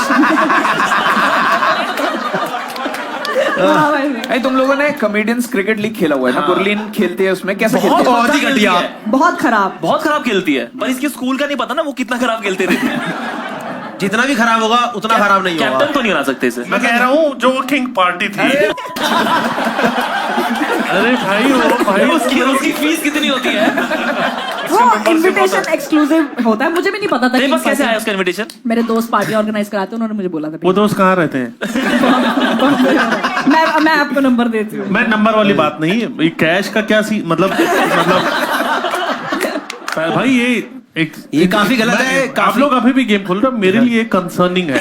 नहीं, तुम लोगों ने कॉमेडियंस क्रिकेट लीग खेला हुआ है ना? गुरलीन खेलती है उसमें, कैसे खेलती है? बहुत ही घटिया, बहुत खराब खेलती है, पर इसके स्कूल का नहीं पता ना वो कितना खराब खेलते थे। जितना भी खराब होगा उतना खराब नहीं होगा। कैप्टन तो नहीं बना सकते इसे। मैं कह रहा हूँ जो किंग पार्टी थी। अरे भाई उसकी फीस कितनी होती है? वो इनविटेशन एक्सक्लूसिव होता है, मुझे भी नहीं पता था। बस कैसे आया उसका इनविटेशन? मेरे दोस्त पार्टी ऑर्गेनाइज कराते, उन्होंने मुझे बोला था। वो दोस्त कहाँ रहते हैं? मैं आपको नंबर देती हूँ। मैं नंबर वाली बात नहीं, ये कैश का क्या सी मतलब भाई ये काफी गलत है। आप लोग अभी भी गेम खोल रहे हो, मेरे लिए कंसर्निंग है।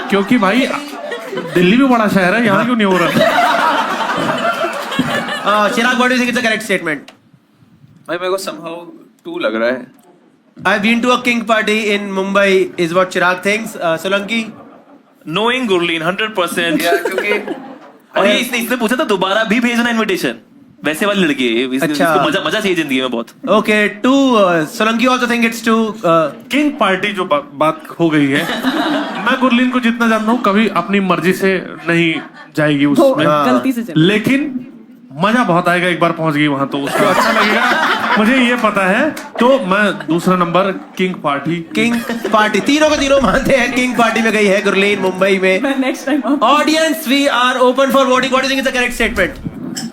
क्योंकि भाई दिल्ली भी बड़ा शहर है, यहाँ क्यों नहीं हो रहा? Chirag, what do you think is the correct statement? भाई मेरे को somehow 2 लग रहा है। I've been to a king party in Mumbai is what Chirag thinks. Solanki? Knowing Gurleen 100%। क्योंकि और ये इसने पूछा था दोबारा भी भेजना इनविटेशन, वैसे वाली लड़की है। अच्छा। इसको मजा चाहिए जिंदगी में बहुत। Okay, 2. Solanki also think it's 2. King party जो बात हो गई है, मैं गुरलीन को जितना जानता हूँ कभी अपनी मर्जी से नहीं जाएगी उसमें, गलती से चल। लेकिन मजा बहुत आएगा एक बार पहुंच गई वहां तो उसको अच्छा लगेगा, मुझे ये पता है। तो मैं दूसरा नंबर किंग पार्टी तीनों के तीनों मानते हैं किंग पार्टी में गई है गुरलीन मुंबई में। Next time audience we are open for voting. What do you think is the correct statement?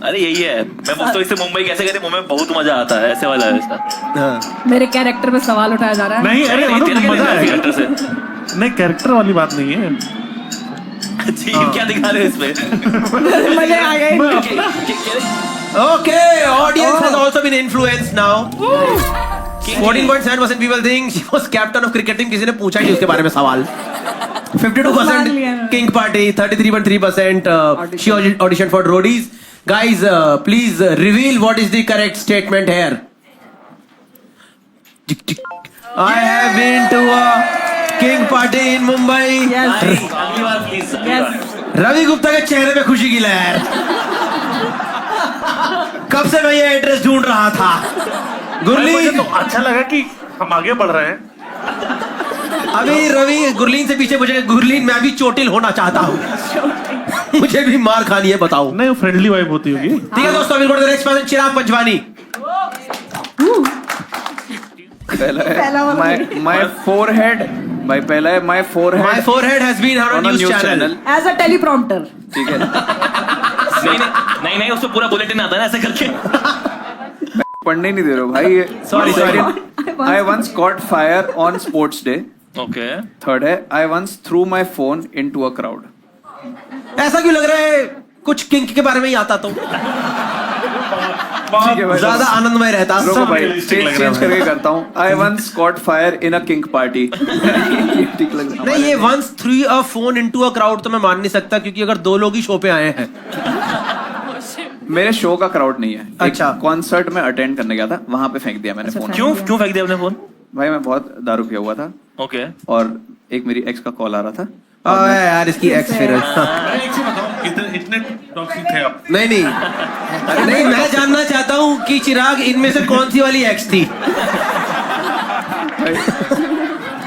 अरे यही है, मैं पूछता हूँ इससे मुंबई कैसे गए थे? मुंबई में बहुत मजा आता है, ऐसे वाला है इसका। मेरे कैरेक्टर पे सवाल उठाया जा रहा है। नहीं, अरे तेरे मजा कैरेक्टर से नहीं, कैरेक्टर वाली बात नहीं है। जी क्या दिखा रहे हो इसमें? मजे आ गए। Okay, audience has also been influenced now. 14.7% people think she was captain of cricket team. किसी ने पूछा ही नहीं उसके बारे में सवाल. 52% King Party, 33.3% she auditioned for roadies. Guys, please reveal what is the correct statement here. I have been to a King Party in Mumbai. Yes. अगली बार प्लीज। Yes. रवि गुप्ता के चेहरे पे खुशी की लहर. कब से मैं ये एड्रेस ढूंढ रहा था. मुझे गुरलीन तो अच्छा लगा कि हम आगे बढ़ रहे हैं। अभी रवि गुरलीन से पीछे मुझे गुरलीन मैं भी चोटिल होना चाहता हूँ. मुझे भी मार खानी है बताओ. नहीं वो फ्रेंडली वाइब होती होगी। ठीक है दोस्तों, we'll go to the next person, चिराग पंचवानी. पहला पहला वाला है my forehead. भाई पहला है my forehead. My forehead has been on a news channel. As a teleprompter. ठीक है. नहीं उसमें पूरा बुलेटिन आता है ना ऐसे करके। पढ़ने नहीं दे रहे हो भाई ये. Sorry. I once caught fire on sports day. Okay third है I once threw my phone into a crowd. ऐसा क्यों लग रहा है कुछ किंक के बारे में ही आता तो ठीक है भाई. ज्यादा आनंदमय रहता. रुको भाई realistic लग रहा चेंज है. करके करता हूँ. I once caught fire in a kink party. ठीक लग रहा है. नहीं ये once threw a phone into a crowd तो मैं मान नहीं सकता क्योंकि अगर दो लोग ही शो पे आए हैं. मेरे शो का क्राउड नहीं है. अच्छा. कॉन्सर्ट में अटेंड करने गया था, वहां पे फेंक दिया मैंने फोन. क्यों फेंक दिया आपने फोन? भाई मैं बहुत दारू पिया हुआ था ओके और एक मेरी एक्स का कॉल आ रहा था. अरे यार इसकी एक्स फिर एक चीज बताओ, इतने टॉक्सिक थे आप? नहीं मैं जानना चाहता हूँ कि चिराग इनमें से कौन सी वाली एक्स थी.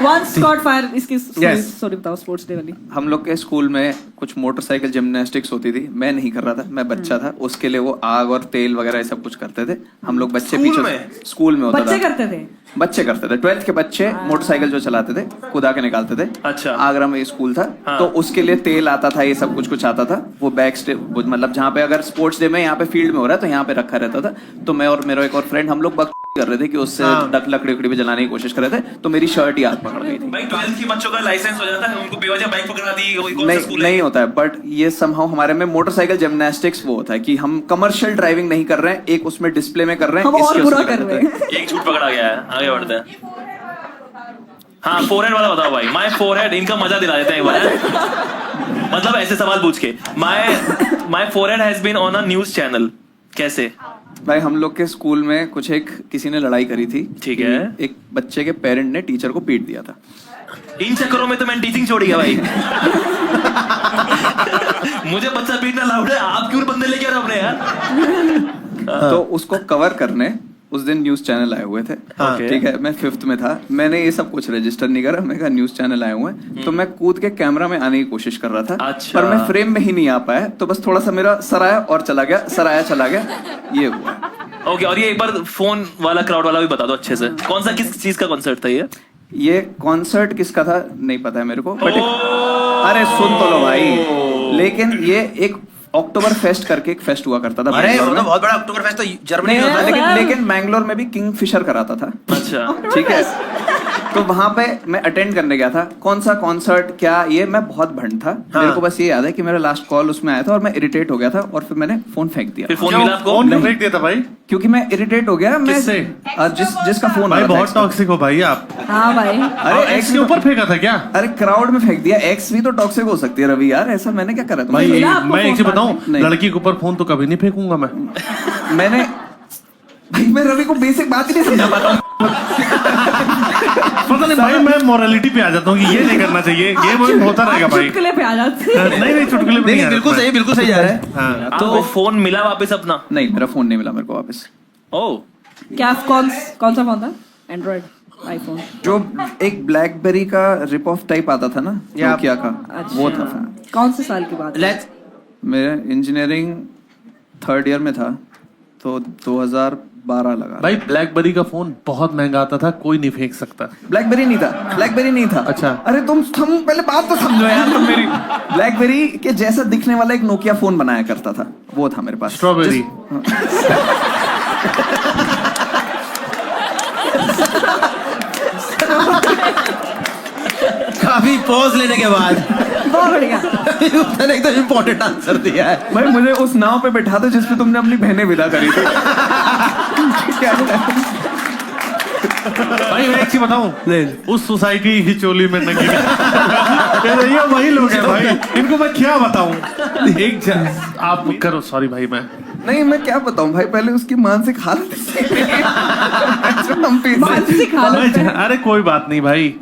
Once caught fire. इसकी Yes. story बताओ स्पोर्ट्स डे वाली. हम लोग के स्कूल में कुछ मोटरसाइकिल जिम्नास्टिक्स होती थी. मैं नहीं कर रहा था, मैं बच्चा था. उसके लिए वो आग और तेल वगैरह ये सब कुछ करते थे. हम लोग बच्चे स्कूल पीछे में? स्कूल में होता बच्चे था. करते थे. बच्चे करते थे. 12th के बच्चे मोटरसाइकिल जो चलाते थे कुदा के निकालते थे. अच्छा। आगरा में स्कूल था. हाँ। तो उसके लिए तेल आता था, ये सब कुछ आता था. वो बैक स्टे मतलब जहाँ पे अगर स्पोर्ट्स डे में यहाँ पे फील्ड में हो रहा है तो यहाँ पे रखा रहता था. तो मैं और मेरा एक और फ्रेंड हम लोग बक कर रहे थे कि उससे लकड़ी उकड़ी पे जलाने की कोशिश कर रहे थे. तो मेरी शर्ट ही आग पकड़ गई थी. भाई 12th के बच्चों का लाइसेंस हो जाता है, उनको बेवजह बाइक पकड़ा दी, कोई कौन सा नहीं स्कूल है? नहीं होता है. बट ये समहाउ हमारे में मोटरसाइकिल जिम्नास्टिक्स वो होता है कि हम कमर्शियल ड्राइविंग नहीं कर रहे हैं, एक उसमें डिस्प्ले में कर रहे हैं. हम और इसके बुरा उसमें कर रहे हैं. एक झूठ पकड़ा गया है, आगे बढ़ते हैं. हाँ फोरहेड वाला बताओ भाई. माय फोरहेड, इनका मजा दिला देते हैं एक बार. मतलब ऐसे सवाल पूछ के my forehead has been on a news channel. कैसे? भाई हम लोग के स्कूल में कुछ किसी ने लड़ाई करी थी. ठीक है. एक बच्चे के पेरेंट ने टीचर को पीट दिया था. इन चक्करों में तो मैंने टीचिंग छोड़ी है भाई. मुझे बच्चा पीटना लाउड है, आप क्यों बंदे लेके आ रहे हो अपने यार? तो उसको कवर करने उस दिन न्यूज चैनल आए हुए थे. ठीक है. मैं 5th में था. मैंने ये सब कुछ रजिस्टर नहीं करा. मैं कहा न्यूज चैनल आए हुए हैं. तो मैं कूद के कैमरा में आने की कोशिश कर रहा था. अच्छा. पर मैं फ्रेम में ही नहीं आ पाया. तो बस थोड़ा सा मेरा सर आया और चला गया, सर आया चला गया, ये हुआ. ओके और ये एक बार फोन वाला क्राउड वाला भी बता दो अच्छे से. कौन सा किस चीज का कॉन्सर्ट था ये कॉन्सर्ट किसका था नहीं पता है मेरे को. बट अरे सुन तो लो भाई. लेकिन ये एक अक्टूबर फेस्ट करके एक फेस्ट हुआ करता था. अरे बैंगलोर वो तो में. बहुत बड़ा अक्टूबर फेस्ट तो जर्मनी में होता है. लेकिन बैंगलोर में भी किंग फिशर कराता था. अच्छा. ठीक है. तो वहां पे मैं अटेंड करने गया था. कौन सा कॉन्सर्ट क्या ये मैं बहुत भंड था. मेरे को बस ये याद है कि मेरा लास्ट कॉल उसमें आया था और मैं इरिटेट हो गया था और फिर मैंने फोन फेंक दिया. फिर फोन मिला आपको? कौन फेंक दिया था भाई? क्योंकि मैं इरिटेट हो गया. मैं किससे? जिसका फोन भाई आया था बहुत ex का. टॉक्सिक हो भाई आप. हाँ भाई. अरे एक्स के ऊपर फेंका था क्या? अरे क्राउड में फेंक दिया. एक्स भी तो टॉक्सिक हो सकती है रवि यार. ऐसा मैंने क्या करा भाई मिला आपको मैं एक चीज फोन बताऊं, नहीं. लड़की के ऊपर फोन तो कभी नहीं फेंकूंगा मैं. मैंने भाई मैं रवि को बेसिक बात ही नहीं समझा पाता हूँ. पता नहीं भाई मैं मोरालिटी पे आ जाता हूँ कि ये नहीं करना चाहिए. गेम होता रहेगा भाई. चुटकुले पे आ जाते. नहीं चुटकुले पे नहीं आ बिल्कुल रहा सही बिल्कुल सही जा रहा है. हाँ. तो फोन मिला वापस अपना? नहीं मेरा फोन नहीं मिला मेरे को वापस. ओ क्या कौन सा फोन था? Android, iPhone? जो एक ब्लैकबेरी का रिप ऑफ टाइप आता था ना नोकिया का. अच्छा. वो था. कौन से साल की बात है? लेट्स मेरा इंजीनियरिंग 3rd ईयर में था तो 2012 लगा. भाई ब्लैकबेरी का फोन बहुत महंगा आता था, कोई नहीं फेंक सकता. ब्लैकबेरी नहीं था. ब्लैकबेरी नहीं था. अच्छा. अरे तुम पहले बात तो समझो यार तुम मेरी. ब्लैकबेरी के जैसा दिखने वाला एक नोकिया फोन बनाया करता था. वो था मेरे पास. स्ट्रॉबेरी. काफी पॉज लेने के बाद बहुत बढ़िया। रवि गुप्ता ने एकदम इम्पोर्टेंट आंसर दिया है। भाई मुझे उस नाव पे बैठा दो जिसपे तुमने अपनी बहनें विदा करी थी। क्या भाई मैं एक चीज बताऊं, उस सोसाइटी की चोली में नंगी ये वही लोग हैं भाई, इनको मैं क्या बताऊं। आप करो, सॉरी भाई मैं नहीं, मैं क्या बताऊं भाई, पहले उसकी मानसिक हालत मानसिक हालत है। अरे कोई बात नहीं भाई।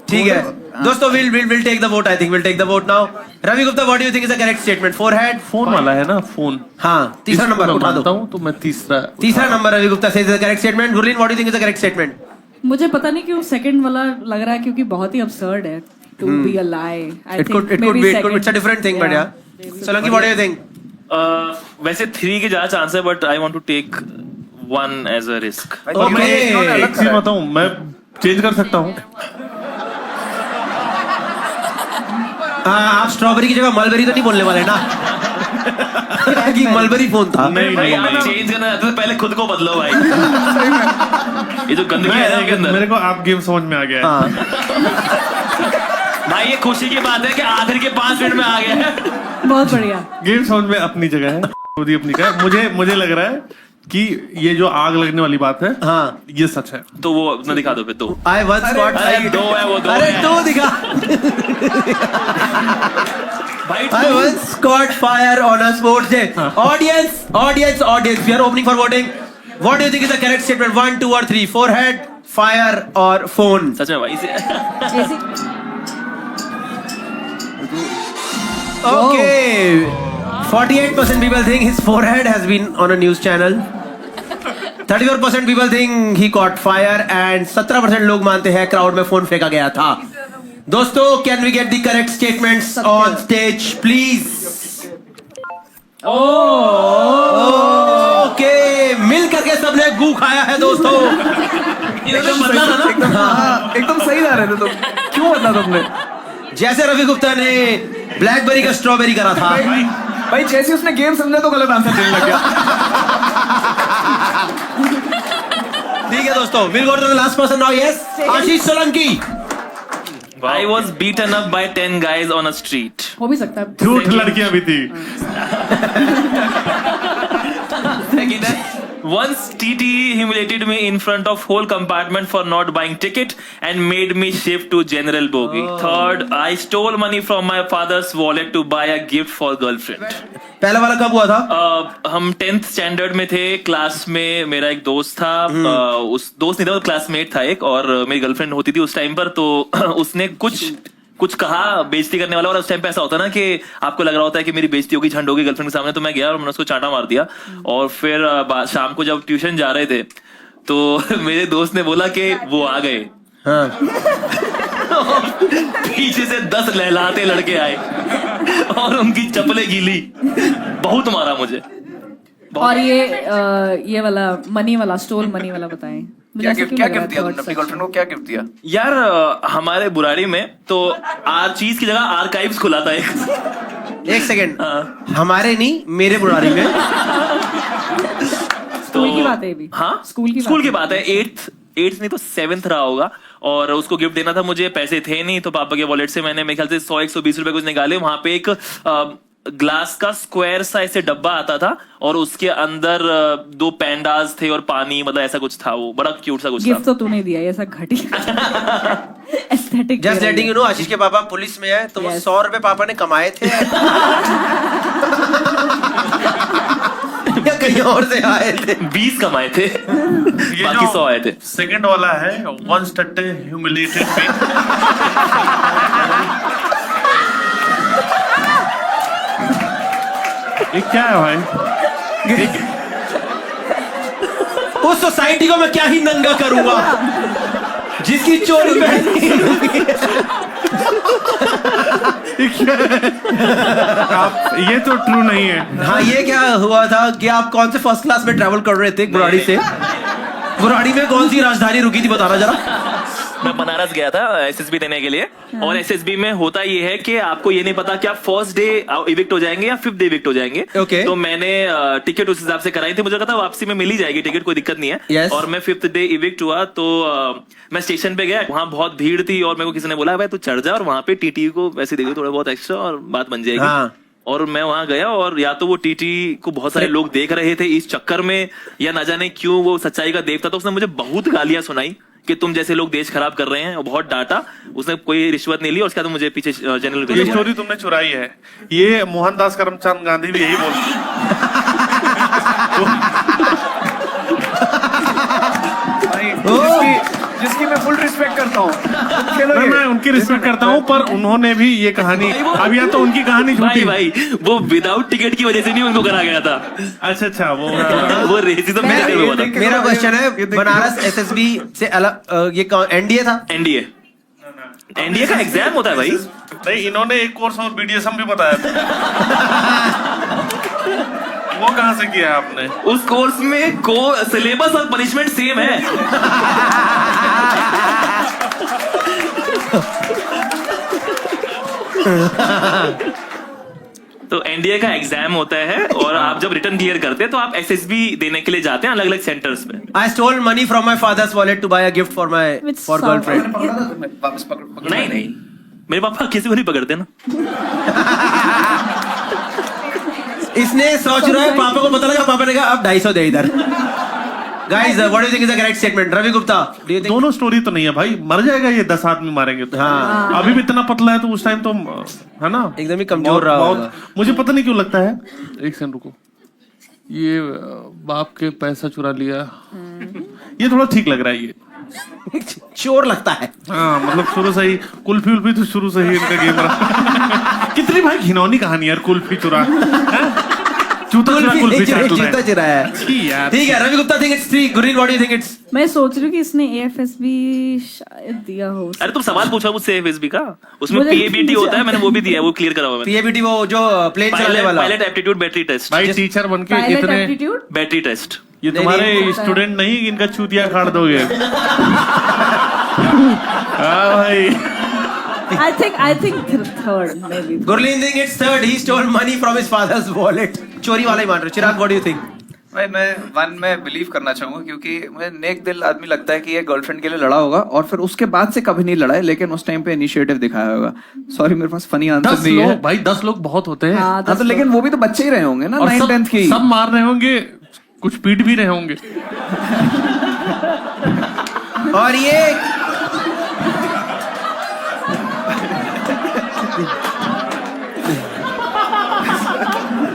ठीक है दोस्तों, we'll take the vote. I think we'll take the vote now. Ravi Gupta, what do you think is the correct statement? Forehead? Phone वाला है ना, फोन। हाँ, तीसरा नंबर उठा दो। हूँ तो मैं तीसरा number Ravi Gupta says the correct statement. Gurleen, what do you think is the correct statement? मुझे पता नहीं क्यों सेकंड वाला लग रहा है, क्योंकि बहुत ही absurd है to be a lie. I It could think maybe be. second. It's a different thing, but yeah. Solanki, what do you think? वैसे 3 के ज्यादा चांस है, but I want to take 1 as a risk. और मैं एक चीज बताऊं, मैं चेंज कर सकता हूँ। आप स्ट्रॉबेरी की जगह मलबेरी तो नहीं बोलने वाले ना? कि मलबेरी फोन था। नहीं भाई नहीं, चेंज करना है तो पहले खुद को बदलो भाई। ये जो गंदगी है ना के अंदर। मेरे को आप गेम समझ में आ गया है। भाई ये खुशी की बात है कि आखिर के 5 मिनट में आ गया है। बहुत बढ़िया। गेम समझ में अपनी जगह है, खुद ही अपनी का है। मुझे लग रहा है कि ये जो आग लगने वाली बात है, हाँ, ये सच है। तो वो अपना दिखा दो फिर। 2 I once got अरे 2 है वो 2 अरे है। 2 दिखा। भाई I once caught fire on a sports day. Audience, we are opening for voting. What do you think is the correct statement? 1, 2 or 3? Forehead, fire or phone? सच में भाई Okay. 48% people think his forehead has been on a news channel. 34% people think he caught fire and 17% लोग मानते हैं क्राउड में फोन फेंका गया था। दोस्तों, can we get the correct statements on stage, please? Okay, मिल करके सबने गू खाया है दोस्तों। एकदम सही जा रहे थे तुम, क्यों बदला तुमने? जैसे रवि गुप्ता ने ब्लैकबेरी का स्ट्रॉबेरी करा था। भाई जैसे उसने गेम समझा तो गलत आंसर देने लग गया। ठीक है दोस्तों, we'll go to the last person now. Yes, Ashish Solanki. I was beaten up by 10 guys on a street. हो भी सकता है। झूठ लड़कियां भी थी। Once TT humiliated me in front of whole compartment for not buying ticket and made me shift to general bogie. Third, I stole money from my father's wallet to buy a gift for girlfriend. पहला वाला कब हुआ था? हम 10th स्टैंडर्ड में थे, क्लास में मेरा एक दोस्त था, उस दोस्त नहीं था, क्लासमेट था एक, और मेरी गर्लफ्रेंड होती थी उस टाइम पर। तो उसने कुछ कहा बेइज्जती करने वाला, और उस टाइम पे ऐसा होता है ना कि आपको लग रहा होता है कि मेरी बेइज्जती होगी, झंड होगी गर्लफ्रेंड के सामने। तो मैं गया और मैंने उसको चांटा मार दिया। और फिर शाम को जब ट्यूशन जा रहे थे तो मेरे दोस्त ने बोला कि वो आ गए। हाँ। पीछे से 10 लहलाते लड़के आए और उनकी चप्पलें गीली। बहुत मारा मुझे। और ये वाला मनी वाला, स्टोल मनी वाला बताएं। क्या गिफ्ट दिया तुमने अपनी गर्लफ्रेंड को? क्या गिफ्ट दिया यार? हमारे बुराड़ी में तो चीज की जगह आर्काइव्स खुला था एक सेकंड, हमारे नहीं, मेरे बुराड़ी में। स्कूल की बात है भी। हाँ, स्कूल की बात है। 8th नहीं तो 7th रहा होगा। और उसको गिफ्ट देना था मुझे, पैसे थे नहीं, तो पापा के वॉलेट से मैंने मेरे ख्याल से 100-120 रुपए कुछ निकाले। वहां पे एक ग्लास का स्क्वायर सा ऐसे डब्बा आता था और उसके अंदर 2 पैंडास थे और पानी, मतलब ऐसा कुछ था। वो बड़ा क्यूट सा कुछ था। गिफ्ट तो तूने दिया, ऐसा घटिया aesthetic. Just letting you know, Ashish के पापा पुलिस में है, तो वो 100 रुपए पापा ने कमाए थे या कहीं और से आए थे? 20 कमाए थे, बाकी 100 आए थे। सेकंड वाला है once that humiliated me. ये क्या है भाई? उस सोसाइटी को मैं क्या ही नंगा करूंगा जिसकी चोरी पहनी। ये तो ट्रू नहीं है। हाँ, ये क्या हुआ था कि आप कौन से फर्स्ट क्लास में ट्रैवल कर रहे थे बुराड़ी से? बुराड़ी में कौन सी राजधानी रुकी थी, बताना जरा। मैं बनारस गया था एसएसबी देने के लिए, और एसएसबी में होता ये है कि आपको ये नहीं पता कि आप फर्स्ट डे इविक्ट हो जाएंगे या 5th डे इविक्ट हो जाएंगे। Okay. तो मैंने टिकट उस हिसाब से कराई थी, मुझे लगा था वापसी में मिल ही जाएगी टिकट, कोई दिक्कत नहीं है। Yes. और मैं 5th डे इविक्ट हुआ तो मैं स्टेशन पे गया, वहां बहुत भीड़ थी और मेरे को किसी ने बोला भाई तू चढ़ जा और वहां पे टीटी को वैसे दे दो थोड़ा बहुत एक्स्ट्रा और बात बन जाएगी। हाँ। और मैं वहां गया और या तो वो टीटी को बहुत सारे लोग देख रहे थे इस चक्कर में, या ना जाने क्यों वो सच्चाई का देवता, तो उसने मुझे बहुत गालियां सुनाई कि तुम जैसे लोग देश खराब कर रहे हैं, और बहुत डांटा। उसने कोई रिश्वत नहीं ली और उसके बाद मुझे पीछे जनरल ये स्टोरी तुमने चुराई है, ये मोहनदास करमचंद गांधी भी यही बोलते जिसकी मैं फुल रिस्पेक्ट करता हूँ। मैं उनकी रिस्पेक्ट करता हूँ, पर उन्होंने भी ये कहानी, अब या तो उनकी कहानी झूठी। भाई वो विदाउट टिकट की वजह से नहीं उनको करा गया था। अच्छा वो रेसिज्म मेरे दिल में हुआ था। मेरा क्वेश्चन है, बनारस एसएसबी से अलग ये एनडीए था? एनडीए का एग्जाम होता है भाई। नहीं, इन्होंने एक कोर्स और बीडीएसएम भी बताया था। वो कहाँ से किया है आपने? उस कोर्स में सिलेबस और पनिशमेंट सेम है। तो एनडीए का एग्जाम होता है और आप जब रिटर्न क्लियर करते हैं तो आप एसएसबी देने के लिए जाते हैं अलग अलग सेंटर्स पे। I stole money from my father's wallet to buy a gift for my girlfriend. नहीं, मेरे पापा किसी को नहीं पकड़ते ना। इसने सोच रहा है, पापा को पता लगा, पापा ने कहा अब 250 दे इधर। Guys, what do you think is the correct statement? Ravi Gupta, do you think? दोनों स्टोरी तो नहीं है भाई, मर जाएगा ये, 10 आदमी मारेंगे तो। हाँ। अभी भी इतना पतला है तो उस टाइम तो है ना, एकदम ही कमजोर रहा होगा। मुझे पता नहीं क्यों लगता है, एक सेकंड रुको, ये बाप के पैसा चुरा लिया, ये थोड़ा ठीक लग रहा है, ये चोर लगता है। हाँ, मतलब शुरू से ही कुल्फी उल्फी तो शुरू से ही इनका गेम रहा। कितनी भाई घिनौनी कहानी यार, कुल्फी चुरा, जूता चुरा, कुल्फी जूता चुराया है। ठीक है, Ravi Gupta think it's 3, Gurleen what do you think it's? मैं सोच रही हूँ कि इसने AFSB शायद दिया हो। अरे तुम सवाल पूछा मुझसे एफएसबी का, उसमें मुझे पीएबीटी होता है, मैंने वो भी दिया है, वो क्लियर करा हुआ है। PABT वो जो प्लेन चलाने वाला। Pilot aptitude battery test. भाई टीचर बन के Pilot इतने, aptitude? Battery test. ये तुम्हारे स्टूडेंट नहीं, इनका चूतिया काट दोगे। हाँ भाई, I think third maybe. Gurleen think it's 3rd. He stole money from his father's wallet. चोरी वाला ही मान रहे हो। चिराग what do you think? भाई मैं 1 में बिलीव करना चाहूंगा, क्योंकि मुझे नेक दिल आदमी लगता है कि ये गर्लफ्रेंड के लिए लड़ा होगा और फिर उसके बाद से कभी नहीं लड़ा है, लेकिन उस टाइम पे इनिशिएटिव दिखाया होगा। सॉरी, मेरे पास फनी आंसर 10 नहीं है लोग भाई, 10 लोग बहुत होते हैं। हाँ, हाँ, तो लेकिन वो भी तो बच्चे ही रहे होंगे ना, और 9th-10th के ही। सब मार रहे होंगे, कुछ पीट भी रहे होंगे। और ये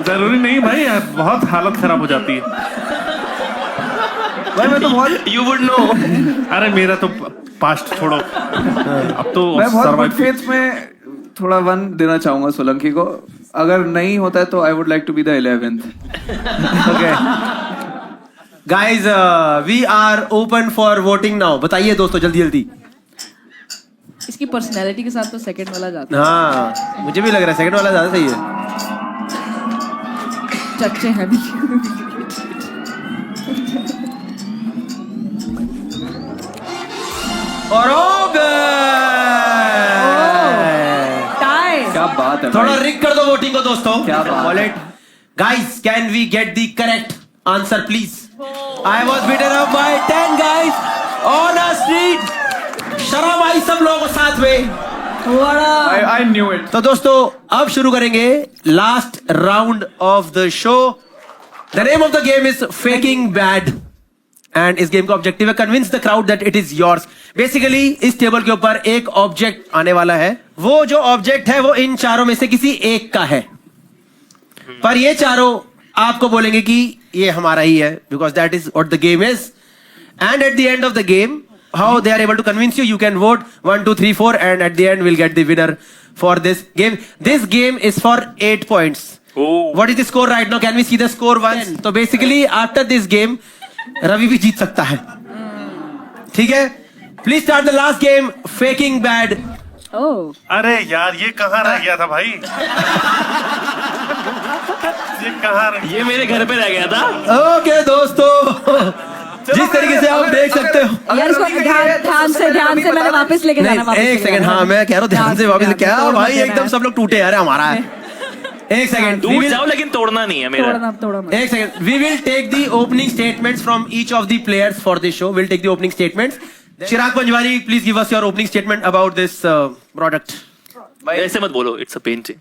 जरूरी नहीं भाई, बहुत हालत खराब हो जाती है भाई मैं तो बहुत यू वुड नो। अरे मेरा तो पास्ट छोड़ो, अब तो मैं बहुत survive- गुड फेथ में थोड़ा 1 देना चाहूंगा सोलंकी को। अगर नहीं होता है तो I would like to be the 11th। okay. Guys, we are open for voting now. बताइए दोस्तों जल्दी जल्दी। इसकी पर्सनैलिटी के साथ तो सेकंड वाला जाता है। हाँ, मुझे भी लग रहा है सेकंड वाला ज्यादा सही है। चच्चे हैं भी। और हो गए। टाई। क्या बात है थोड़ा भाई। रिक कर दो वोटिंग को दोस्तों। क्या बात है। Wallet. Guys, can we get the correct answer, please? I was beaten up by 10 guys on a street. शर्म आई सब लोगों को साथ में। I knew it. तो दोस्तों अब शुरू करेंगे last round of the show. The name of the game is faking bad and इस गेम का ऑब्जेक्टिव है convince the crowd that it is yours. Basically इस टेबल के ऊपर एक ऑब्जेक्ट आने वाला है, वो जो ऑब्जेक्ट है वो इन चारों में से किसी एक का है, पर ये चारों आपको बोलेंगे कि ये हमारा ही है, because that is what the game is. And at the end of the game how they are able to convince you, you can vote 1 2 3 4 and at the end we'll get the winner for this game. This game is for 8 points. What is the score right now? Can we see the score once? So basically after this game Ravi भी जीत सकता है, ठीक है? Please start the last game, faking bad. Oh. अरे यार ये कहाँ रह गया था भाई? ये कहाँ रह ये मेरे घर पे रह गया था। Okay दोस्तों जिस तरीके से आप देख सकते हो। यार इसको ध्यान से मैंने वापस लेके जाना, वापस एक लेके सेकंड, जाना। हाँ मैं कह रहा हूँ ध्यान से वापस क्या तोड़ भाई, देना एकदम है। सब लोग टूटे यार, हमारा है। एक सेकंड, टूट जाओ लेकिन तोड़ना नहीं है मेरा। तोड़ना मत। एक second, we will take the opening statements from each of the players for this show. We'll take the opening statements. Chirag Panjwari, please give us your opening statement about this product. ऐसे मत बोलो, it's a painting.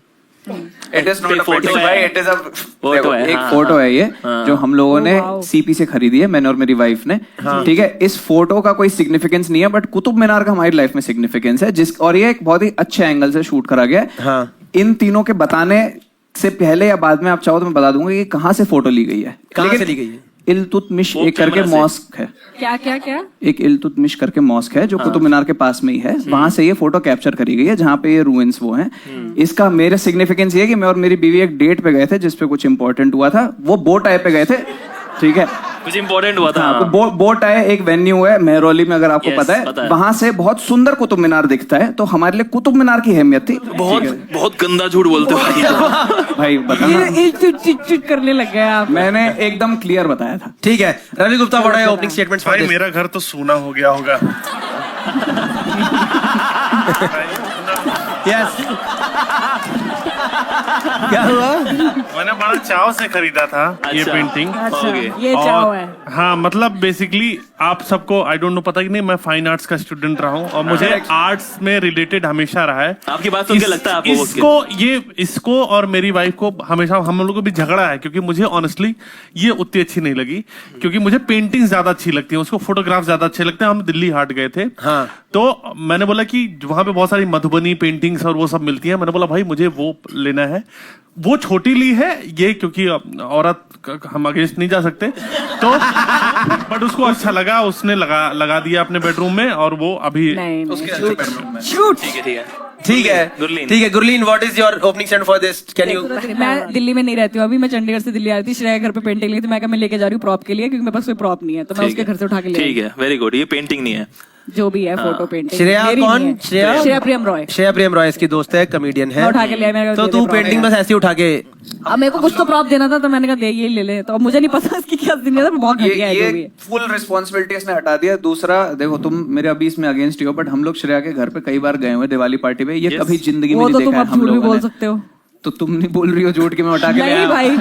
It is not a photo photo है। भाई, इट इज अ फोटो है, एक हाँ, फोटो है ये हाँ। जो हम लोगों ने वाओ। सीपी से खरीदी है, मैंने और मेरी वाइफ ने। ठीक है, इस फोटो का कोई सिग्निफिकेंस नहीं है, बट कुतुब मीनार का हमारी लाइफ में सिग्निफिकेंस है, जिस और ये एक बहुत ही अच्छे एंगल से शूट करा गया है। हाँ। इन तीनों के बताने से पहले या बाद में आप चाहो तो मैं बता दूंगा कि कहाँ से फोटो ली गई है। कहाँ लेकिन से ली गई है? इल्तुतमिश वो एक करके कैमरा से। मॉस्क है, क्या एक इल्तुतमिश करके मॉस्क है जो कुतुब मीनार के पास में ही है, वहां से ये फोटो कैप्चर करी गई है जहां पे ये रूइंस वो हैं। इसका मेरे सिग्निफिकेंस ये है कि मैं और मेरी बीवी एक डेट पे गए थे जिसपे कुछ इंपॉर्टेंट हुआ था, वो बोट आए पे गए थे। ठीक है, कुछ इंपॉर्टेंट हुआ था। हाँ, तो बोट आए एक वेन्यू है मेहरौली में, अगर आपको Yes, पता पता है, है। वहां से बहुत सुंदर कुतुब मीनार दिखता है, तो हमारे लिए कुतुब मीनार की अहमियत थी। बहुत बहुत गंदा झूठ बोलते हो भाई। भाई बताना, ये चिट करने लग गए आप। मैंने एकदम क्लियर बताया था। ठीक है, Ravi Gupta, what are your opening statements for भाई this? मेरा घर तो सूना हो गया होगा। Yes. क्या हुआ? मैंने बड़ा चाव से खरीदा था ये अच्छा। पेंटिंग। Okay. ये चाव है। हाँ, मतलब बेसिकली आप सबको आई डोंट नो पता कि नहीं, मैं फाइन आर्ट्स का स्टूडेंट रहा हूँ और मुझे आर्ट्स में रिलेटेड हमेशा रहा है। आपकी बात सुन के लगता है आपको वो इसको और मेरी वाइफ को हमेशा हम लोगों को भी झगड़ा है, क्योंकि मुझे ऑनेस्टली ये उतनी अच्छी नहीं लगी, क्योंकि मुझे पेंटिंग ज्यादा अच्छी लगती है, उसको फोटोग्राफ ज्यादा अच्छे लगते हैं। हम दिल्ली हाट गए थे, हाँ। तो मैंने बोला कि वहां पे बहुत सारी मधुबनी पेंटिंग्स और वो सब मिलती हैं। मैंने बोला भाई मुझे वो लेना है। वो छोटी ली है ये, क्योंकि औरत हम अगेंस्ट नहीं जा सकते, तो बट उसको अच्छा लगा, उसने लगा दिया अपने बेडरूम में, और वो अभी शूट। ठीक है। ठीक है, गुरलीन। ठीक है, Gurleen, what is your opening statement for this? Can you? मैं दिल्ली में नहीं रहती हूँ अभी, मैं चंडीगढ़ से दिल्ली आई थी, श्रेया के घर पे पेंटिंग ली थी, मैं लेके जा रही हूँ प्रॉप के लिए, क्योंकि मेरे पास कोई प्रॉप नहीं है, तो मैं उसके घर से उठा के ले ठीक है, वेरी गुड। ये पेंटिंग नहीं है, जो भी है फोटो पेंटिंग। श्रेया कौन? श्रेया प्रियम रॉय। श्रेया प्रियम रॉय इसकी दोस्त है, कॉमेडियन है। मैं उठा के लिया, मेरे तो दे तू दे पेंटिंग prop बस ऐसे उठा के। अब मेरे को कुछ तो प्रॉप देना था, तो मैंने कहा दे ये ले ले, तो अब मुझे नहीं पता इसकी क्या दुनिया था, बहुत घटिया है जो भी ये है। फुल रिस्पॉन्सिबिलिटी इसने हटा दिया। दूसरा देखो, तुम मेरे अभी इसमें अगेंस्ट हो, बट हम लोग श्रेया के घर पे कई बार गए हुए दिवाली पार्टी पे, ये कभी जिंदगी में वो नहीं तो देखा तुम है अब हम झूठ भी लोगों बोल ने। सकते हो। तो तुम नहीं बोल रही हो झूठ के मैं उठा के ले नहीं आया। भाई,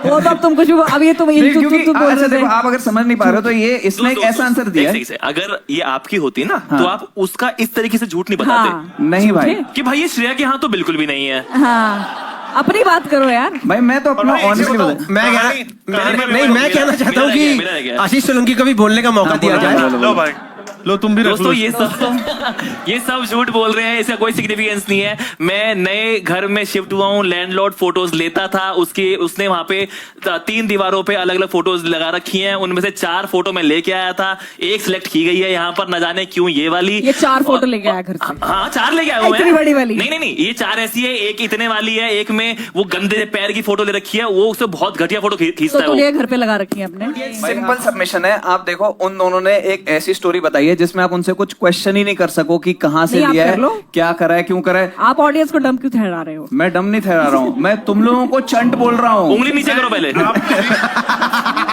वो तो अब तुम कुछ भी अब ये तुम नहीं, क्योंकि बोल अच्छा रहे देखो, थे। आप अगर समझ नहीं पा रहे हो तो ये इसने एक ऐसा आंसर दिया है। अगर ये आपकी होती ना, तो आप उसका इस तरीके से झूठ नहीं बताते हाँ, नहीं भाई, कि भाई ये श्रेया के यहाँ तो बिल्कुल भी नहीं है। हाँ, अपनी बात करो यार। भाई मैं तो अपना ऑनेस्टली बता, मैं कहना चाहता हूँ कि आशीष सोलंकी को भी बोलने का मौका दिया जाए। लो भाई, लो तुम भी रख दोस्तों लो। ये सब झूठ बोल रहे हैं, इसका कोई सिग्निफिकेंस नहीं है। मैं नए घर में शिफ्ट हुआ हूँ, लैंडलॉर्ड फोटोज लेता था, उसने वहां पे 3 दीवारों पे अलग अलग फोटोज लगा रखी हैं, उनमें से 4 फोटो मैं लेके आया था, एक सिलेक्ट की गई है यहाँ पर, न जाने क्यों ये वाली। ये 4 फोटो लेके आया घर से। हाँ 4 लेके आया हूँ मैं। इतनी बड़ी वाली? नहीं, ये 4 ऐसी है, एक इतने वाली है, एक में वो गंदे पैर की फोटो ले रखी है, वो उससे बहुत घटिया फोटो खींचता तो है वो। तूने घर पे लगा रखी है अपने। सिंपल सबमिशन है। आप देखो, उन दोनों ने एक ऐसी स्टोरी बताई है जिसमें आप उनसे कुछ क्वेश्चन ही नहीं कर सको कि कहाँ से नहीं, आप लिया कर है, लो। क्या करा है, क्यों करा है। आप ऑडियंस को डम क्यों ठहरा रहे हो? मैं डम नहीं ठहरा रहा हूँ, मैं तुम लोगों को चंट बोल रहा हूँ। उंगली नीचे करो पहले।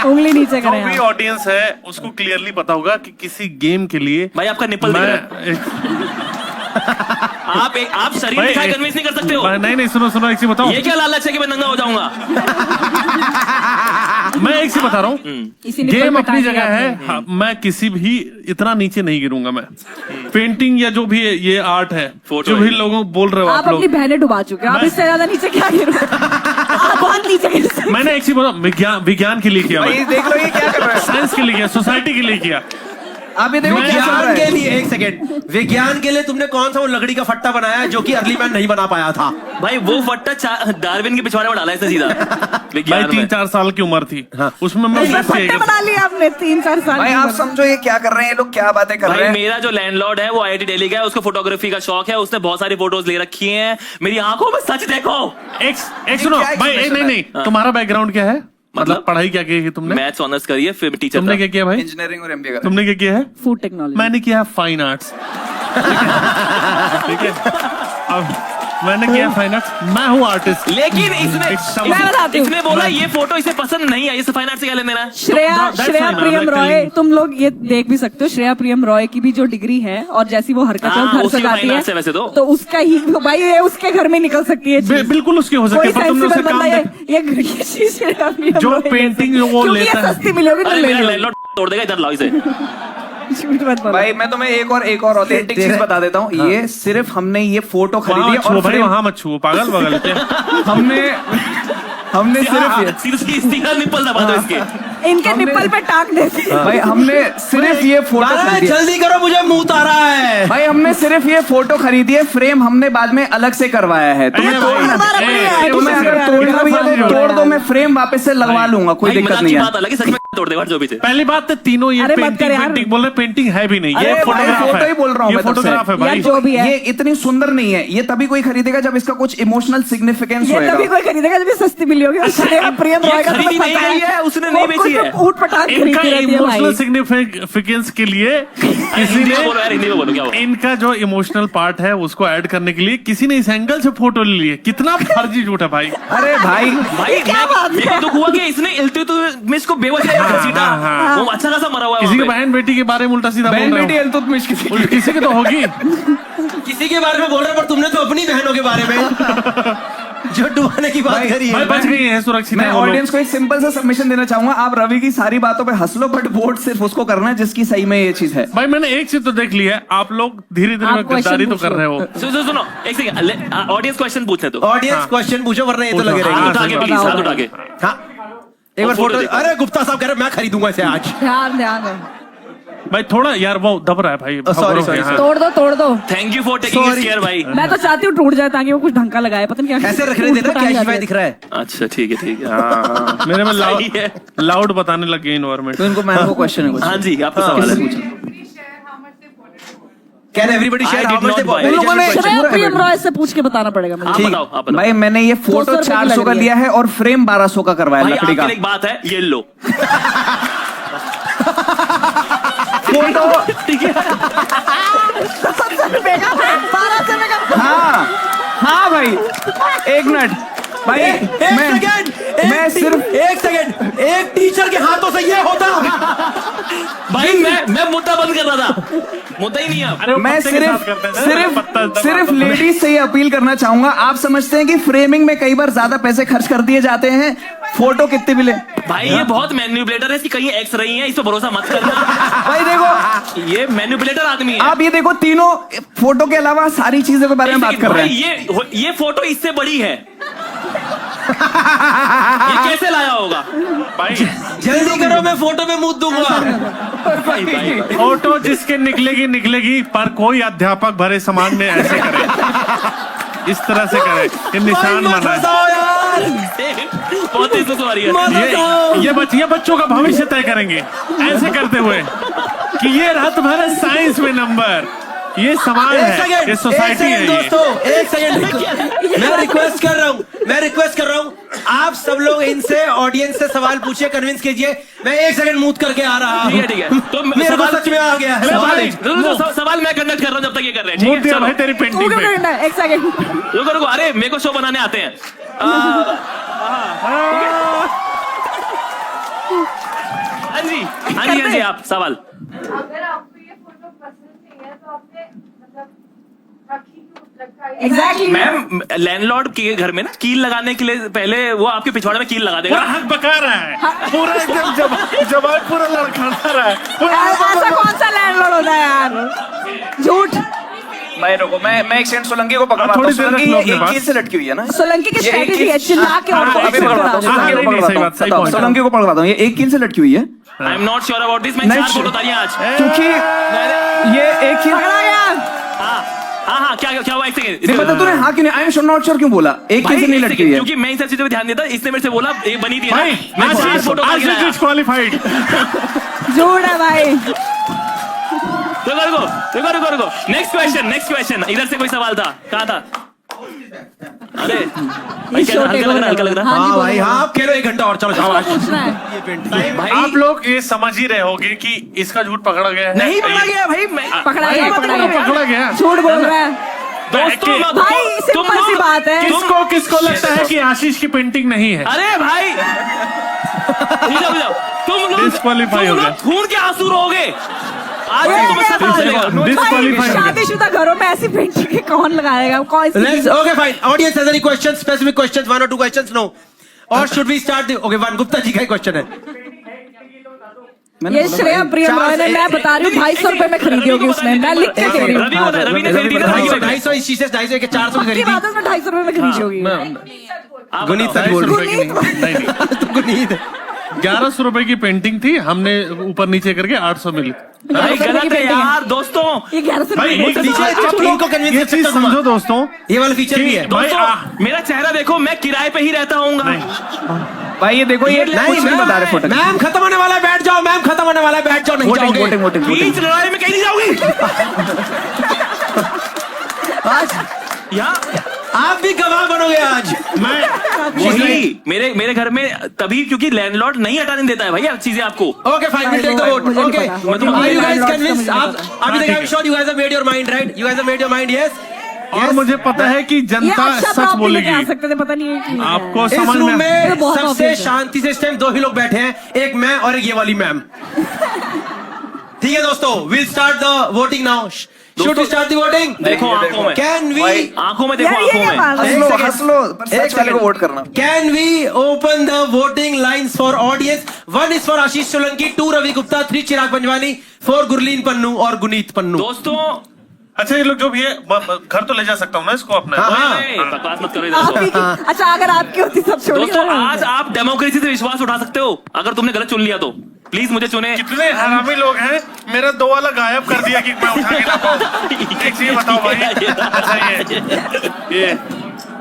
उंगली नीचे जो करें भी आप। ऑडियंस है उसको क्लियरली पता होगा कि किसी गेम के लिए भाई आपका निपल दिख रहा है। आप शरीर दिखा कन्विंस नहीं कर सकते हो। नहीं, सुनो एक चीज बताऊं। ये क्या लालच है कि मैं नंगा हो जाऊंगा? मैं एक चीज बता रहा हूँ, इसी निपल गेम में अपनी टांगे जगह है। आपने। हाँ, मैं किसी भी इतना नीचे नहीं गिरूंगा। मैं पेंटिंग या जो भी ये आर्ट है, फोटो जो भी है। लोगों बोल रहे हो आप आप अपनी लोग, बहनें डुबा चुके हो, आप इससे ज्यादा नीचे क्या गिरो? आप बहुत नीचे गिर सकते हो। मैंने एक चीज बोला, विज्ञान के लिए किया, भाई देख लो ये क्या कर रहा है। साइंस के लिए किया, सोसाइटी के लिए किया। आप ये देखो क्या चल रहा विज्ञान है। के लिए, एक सेकंड, विज्ञान के लिए तुमने कौन सा वो लकड़ी का फट्टा बनाया है जो कि अर्ली मैन नहीं बना पाया था? भाई वो फट्टा डार्विन के पिछवाड़े में डाला है इसने सीधा। भाई विज्ञान में। 3-4 साल की उम्र थी, उसमें मैं इसमें बस से फट्टे बना लिए आपने 3-4 साल भाई की आप उम्र। समझो ये क्या कर रहे हैं, ये लोग क्या बातें कर रहे भाई हैं। मेरा जो लैंडलॉर्ड है वो IIT दिल्ली का है, उसको फोटोग्राफी का शौक है, उसने बहुत सारी फोटोज ले रखी हैं। मेरी आंखों में सच देखो। एक सुनो क्या भाई, expression नहीं, तुम्हारा बैकग्राउंड क्या है? मतलब पढ़ाई क्या की है तुमने? मैथ्स ऑनर्स करिए, फिर टीचर तुमने क्या किया भाई? इंजीनियरिंग और MBA कर तुमने क्या किया है? Food technology. मैंने किया फाइन आर्ट्स। ठीक है, अब मैंने किया फाइन आर्ट्स, मैं हूँ आर्टिस्ट। लेकिन मैं बताती हूँ। इसने बोला ये फोटो इसे पसंद नहीं आई, इसे फाइन आर्ट से क्या लेना देना है? श्रेया प्रियम रॉय, तुम लोग ये देख भी सकते हो, श्रेया प्रियम रॉय की भी जो डिग्री है और जैसी वो हरकत है घर उसकी सजाती fine arts है है, वैसे तो उसका ही भाई ये उसके घर में निकल सकती है चीज। बिल्कुल उसकी हो सकती कोई है, पर तुमने उसे सेंसिबल काम बंदा दे- ये चीज श्रेया प्रियम जो रॉय ले पेंटिंग सकती है। वो क्योंकि लेता ये है। सस्ती मिलोगी तो अरे ले मेरा लो। लैंडलॉर्ड तोड़ देगा, इधर लाओ इसे। झूठ मत बोलो। भाई मैं तुम्हें एक और ऑथेंटिक चीज बता देता हूँ। ये सिर्फ हमने ये फोटो खरीदी है और भाई frame- वहां मत छुओ, पागल बगल के। हमने सिर्फ ये सीधा निप्पल दबा दो इसके। इनके निप्पल पे टाक देते हैं। भाई हमने सिर्फ ये फोटो खरीदी है। जल्दी करो, मुझे मुंह आ रहा है। भाई हमने सिर्फ ये फोटो खरीदी है, फ्रेम हमने बाद में अलग से करवाया है। तुम्हें तोड़ना तुम्हें अगर तोड़ना भी है तो तोड़ दो, मैं फ्रेम वापस से लगवा लूंगा, कोई भाई, दिक्कत मजाक नहीं की है। बात अलग है, सच में तोड़ देगा जो भी थे। पहली बात तो तीनों ये अरे मत कर पेंटिंग यार। पेंटिंग बोल रहे, पेंटिंग है भी नहीं, ये अरे भाई, फोटोग्राफ फोटो है। ही बोल रहा हूँ ये मैं तब से। फोटोग्राफ है यार भाई। जो भी है, ये इतनी सुंदर नहीं है, ये तभी कोई खरीदेगा जब इसका कुछ इमोशनल सिग्निफिकेंस ये तभी होएगा। कोई खरीदेगा जब ये सस्ती मिली होगी। और श्रेया प्रियम रॉय का खरीदी तुम्हें नहीं पता गई है, उसने नहीं बेची है। ऊट पटांग इनका खरीदती रहती है इमोशनल भाई। सिग्निफिकेंस के लिए किसी हिंदी में ने बोलो यार, हिंदी में बोलो, क्या हुआ? इनका जो इमोशनल पार्ट है उसको ऐड करने के लिए किसी ने इस एंगल से फोटो ले ली है। कितना फर्जी झूठ है भाई। अरे भाई भाई मेरे को दुख हुआ कि इसने इल्तुतमिश को बेवजह सीटा। हाँ। वो अच्छा खासा मरा हुआ है किसी की वहाँ पे। बहन बेटी के बारे में उल्टा सीधा बोल बहन रहे बेटी हो। इल्तुतमिश किसी की तो होगी। किसी के बारे में बोल रहे हो, पर तुमने तो अपनी बहनों के बारे में जो डुबाने की बात करी भाई है। बच गई है, सुरक्षित मैं है वो लोग। ऑडियंस को एक सिंपल सा सबमिशन देना चाहूंगा। आप रवि की सारी बातों पे हंस लो, बट वोट सिर्फ उसको करना है जिसकी सही में ये चीज है। भाई मैंने एक चीज तो देख ली है, आप लोग धीरे धीरे आप में गद्दारी तो question कर रहे हो। सुनो एक सेकंड, ऑडियंस क्वेश्चन पूछने दो। ऑडियंस क्वेश्चन पूछो, वरना ये तो लगे पूछो। रहेगी। हाथ उठा के प्लीज, हाथ उठा के। हाँ, एक बार फोटो फोटो। दिखाओ। अरे गुप्ता साहब कह रहे मैं खरीदूंगा इसे आज। ध्यान ध्यान भाई थोड़ा यार वो दब रहा है भाई। sorry, sorry, हाँ। तोड़ दो। Thank you for taking it care भाई। मैं तो चाहती हूँ टूट जाए ताकि वो कुछ ढंग का लगाए। पता नहीं क्या ऐसे रखने देना, क्या शिवाय दिख रहा है। अच्छा ठीक है हाँ। मेरे में सही है। लाउड बताने लग गए इन्वायरमेंट। तो इनको मैम को क्वेश्चन है कुछ। हाँ जी, आपका सवाल है। Can everybody share I how did much not buy. दे। उन लोगों ने श्रेया प्रियम रॉय से पूछ के बताना पड़ेगा मुझे। आप बताओ, आप बताओ। भाई मैंने ये फोटो 200 रुपए की 400 लग का रही है। लिया है और फ्रेम 1200 का करवाया भाई लकड़ी आपके का लिए एक बात है, ये लो। फोटो। ठीक है। 12 से में हाँ हाँ भाई, एक मिनट भाई। मैं सिर्फ एक सेकंड, एक टीचर के हाथों से ये होता। भाई मैं मुद्दा बंद कर रहा था, मुद्दा ही नहीं है अब। मैं सिर्फ लेडीज से ये अपील करना चाहूंगा। आप समझते हैं कि फ्रेमिंग में कई बार ज्यादा पैसे खर्च कर दिए जाते हैं, फोटो कितने मिले? भाई ये बहुत मैन्युपुलेटर है, इसकी कहीं एक्स रही है, इस पर भरोसा मत करना। भाई देखो, ये मैन्युपुलेटर आदमी है। आप ये देखो, तीनों फोटो के अलावा सारी चीजों के बारे में बात कर रहे भाई हैं। ये फोटो इससे बड़ी है। ये कैसे लाया होगा? भाई जल्दी करो, मैं फोटो में मुंह दूंगा। भाई। फोटो जिसके निकलेगी, पर कोई अध्यापक भरे समाज में ऐसे करे, इस तरह से करे कि निशान मत बनाए। हंसाओ यार। बहुत तेज से सवारी है। ये बच्चों का भविष्य तय करेंगे ऐसे करते हुए कि ये रात भर साइंस में नंबर। ये समाज है, ये सोसाइटी है ये। दोस्तों एक सेकंड, मैं रिक्वेस्ट कर रहा हूँ आप सब लोग इनसे, ऑडियंस से सवाल पूछिए, कन्विंस कीजिए। मैं एक सेकंड मूव करके आ रहा हूँ। ठीक है। तो मेरे को सच में आ गया है सवाल मैं कंडक्ट कर रहा हूँ जब तक ये कर रहे हैं। ठीक मूड है, दिया चलो। भाई तेरी पेंटिंग पे। एक सेकंड। रुको, अरे मेरे को शो बनाने आते हैं। हाँ जी आप सवाल। अगर आपको ये फोटो पसंद नहीं है तो आपने मतलब रखी क्यों रखा है? एग्जैक्टली मैम लैंडलॉर्ड के घर में ना कील लगाने के लिए पहले वो आपके पिछवाड़े में कील लगा देगा। पूरा हक बका रहा है, पूरा एकदम जवाब पूरा लड़खड़ा रहा है। ऐसा कौन सा लैंडलॉर्ड होता है यार? झूठ। मैं रुको, मैं एक सेकंड सोलंकी को पकड़वाता हूँ। थोड़ी देर सोलंकी रख लो ये अपने एक पास। चीज से लटकी हुई है ना? सोलंकी की ये एक स्ट्रेटजी है चीज- चिल्ला के और अभी पकड़वाता हूँ, हाँ, सोलंकी को नहीं, सही पकड़वाता बात, सही हूँ। point है। सोलंकी को पकड़वाता हूँ। ये एक कील से लटकी हुई है I am not sure about this. मैं नहीं, 4 फोटो उतारी आज। क्योंकि ये एक कील। पकड़ा गया। हाँ क्या हुआ? एक सेकंड। नहीं पता तूने हाँ क्यों नहीं, आई एम नॉट श्योर क्यों बोला? एक कील से नहीं लटकी हुई है क्योंकि मैं इन सब चीजों पे ध्यान देता, इसने मेरे से बोला ये बनी थी ना। भाई मैं 4 फोटो उतार के लाया। डिस्क्वालीफाइड। झूठ है भाई। रुको। Next question. इधर से कोई सवाल था, कहाँ था? अरे भाई क्या हल्का लग रहा। हाँ भाई, हाँ आप कह रहे हो 1 घंटा और चलो जाओ आज। पूछना है। भाई आप लोग ये समझ ही रहे होगे कि इसका झूठ पकड़ा गया है। नहीं पकड़ा गया भाई। मैं पकड़ा गया। पकड़ा गया। झूठ बोल रहा है। दोस्तों भाई सिंपल सी बात है। किसको लगता है कि आशीष की पेंटिंग नहीं है? अरे भाई तुम लोग Disqualify हो गए। खून के आंसू रोगे आज तुम्हें सब पता चलेगा। Disqualify हो गए। शादीशुदा घरों में ऐसी पेंटिंग कौन लगाएगा? कौन सी Let's okay fine. Audience has any questions? Specific questions? 1 or 2 questions? No. Or should we start the okay? One Gupta जी का क्वेश्चन है. ये श्रेया प्रियम रॉय ने, मैं बता रही हूँ 250 रुपए में खरीदी होगी उसने, मैं लिख के कह रही हूँ। रवि ने खरीदी ना 250 शीशे 250 के 400 की की खरीदी. बात है, उसने 250 रुपए में खरीदी होगी। गुनीत सच बोल रही है. नहीं, गुनीत 1100 रुपए की पेंटिंग थी, हमने ऊपर नीचे करके 800 मिली। भाई गलत है यार दोस्तों। ये 1100 भाई, रुपए एक की नीचे पेंटिंग है। इनको convince ये कर चीज सकता हूँ समझो दोस्तों, ये वाला फीचर भी है. दोस्तों मेरा चेहरा देखो, मैं किराए पे ही रहता हूँ। भाई ये देखो, ये कुछ नहीं बता रहे फोटो। मैम खत्म होने वाला है, बैठ जाओ. मैम खत्म होने वाला है, बैठ जाओ. नहीं जाओगे. बीच लड़ाई में कहीं नहीं जाओगी। यहाँ आप भी गवाह बनोगे आज. वही मेरे घर में तभी, क्योंकि लैंडलॉर्ड नहीं हटाने देता है भैया चीजें आपको। Okay, fine. We'll take the vote. मुझे नहीं Okay. पता। Are you guys convinced? आप अभी तक I'm sure you guys have made your mind, right? You guys have made your mind, yes? और मुझे पता है कि ये जनता अच्छा सच प्रॉपर्टी लेके आ बोलेगी। सकते थे, पता नहीं है कि आपको इस समझ रूम में में बहुत सबसे obvious है। शांति से इस टाइम 2 ही लोग बैठे हैं, एक मैं और एक ये वाली मैम. ठीक है दोस्तों, we'll start the voting now. Should we start the voting? देखो आंखों में, Can we? आंखों में देखो, यार, ये आंखों क्या में। बात है? एक second. हंस लो, पर सच वाले को वोट करना। Can we open the voting lines for audience? 1 is for आशीष सोलंकी, 2 रवि गुप्ता, 3 चिराग पंजवानी, 4 गुरलीन पन्नू और गुनीत पन्नू. दोस्तों अच्छा, ये लोग जो भी है घर तो ले जा सकता हूँ ना इसको अपने। बकवास मत करो इधर आप ही अच्छा, अगर आपकी होती सब छोड़ दोस्तों आज आप डेमोक्रेसी से विश्वास उठा सकते हो। अगर तुमने गलत चुन लिया तो प्लीज मुझे चुने। कितने हरामी लोग हैं, मेरा 2 वाला गायब कर दिया कि मैं उठा के ना पाऊँ। एक चीज बताओ भाई। अच्छा ये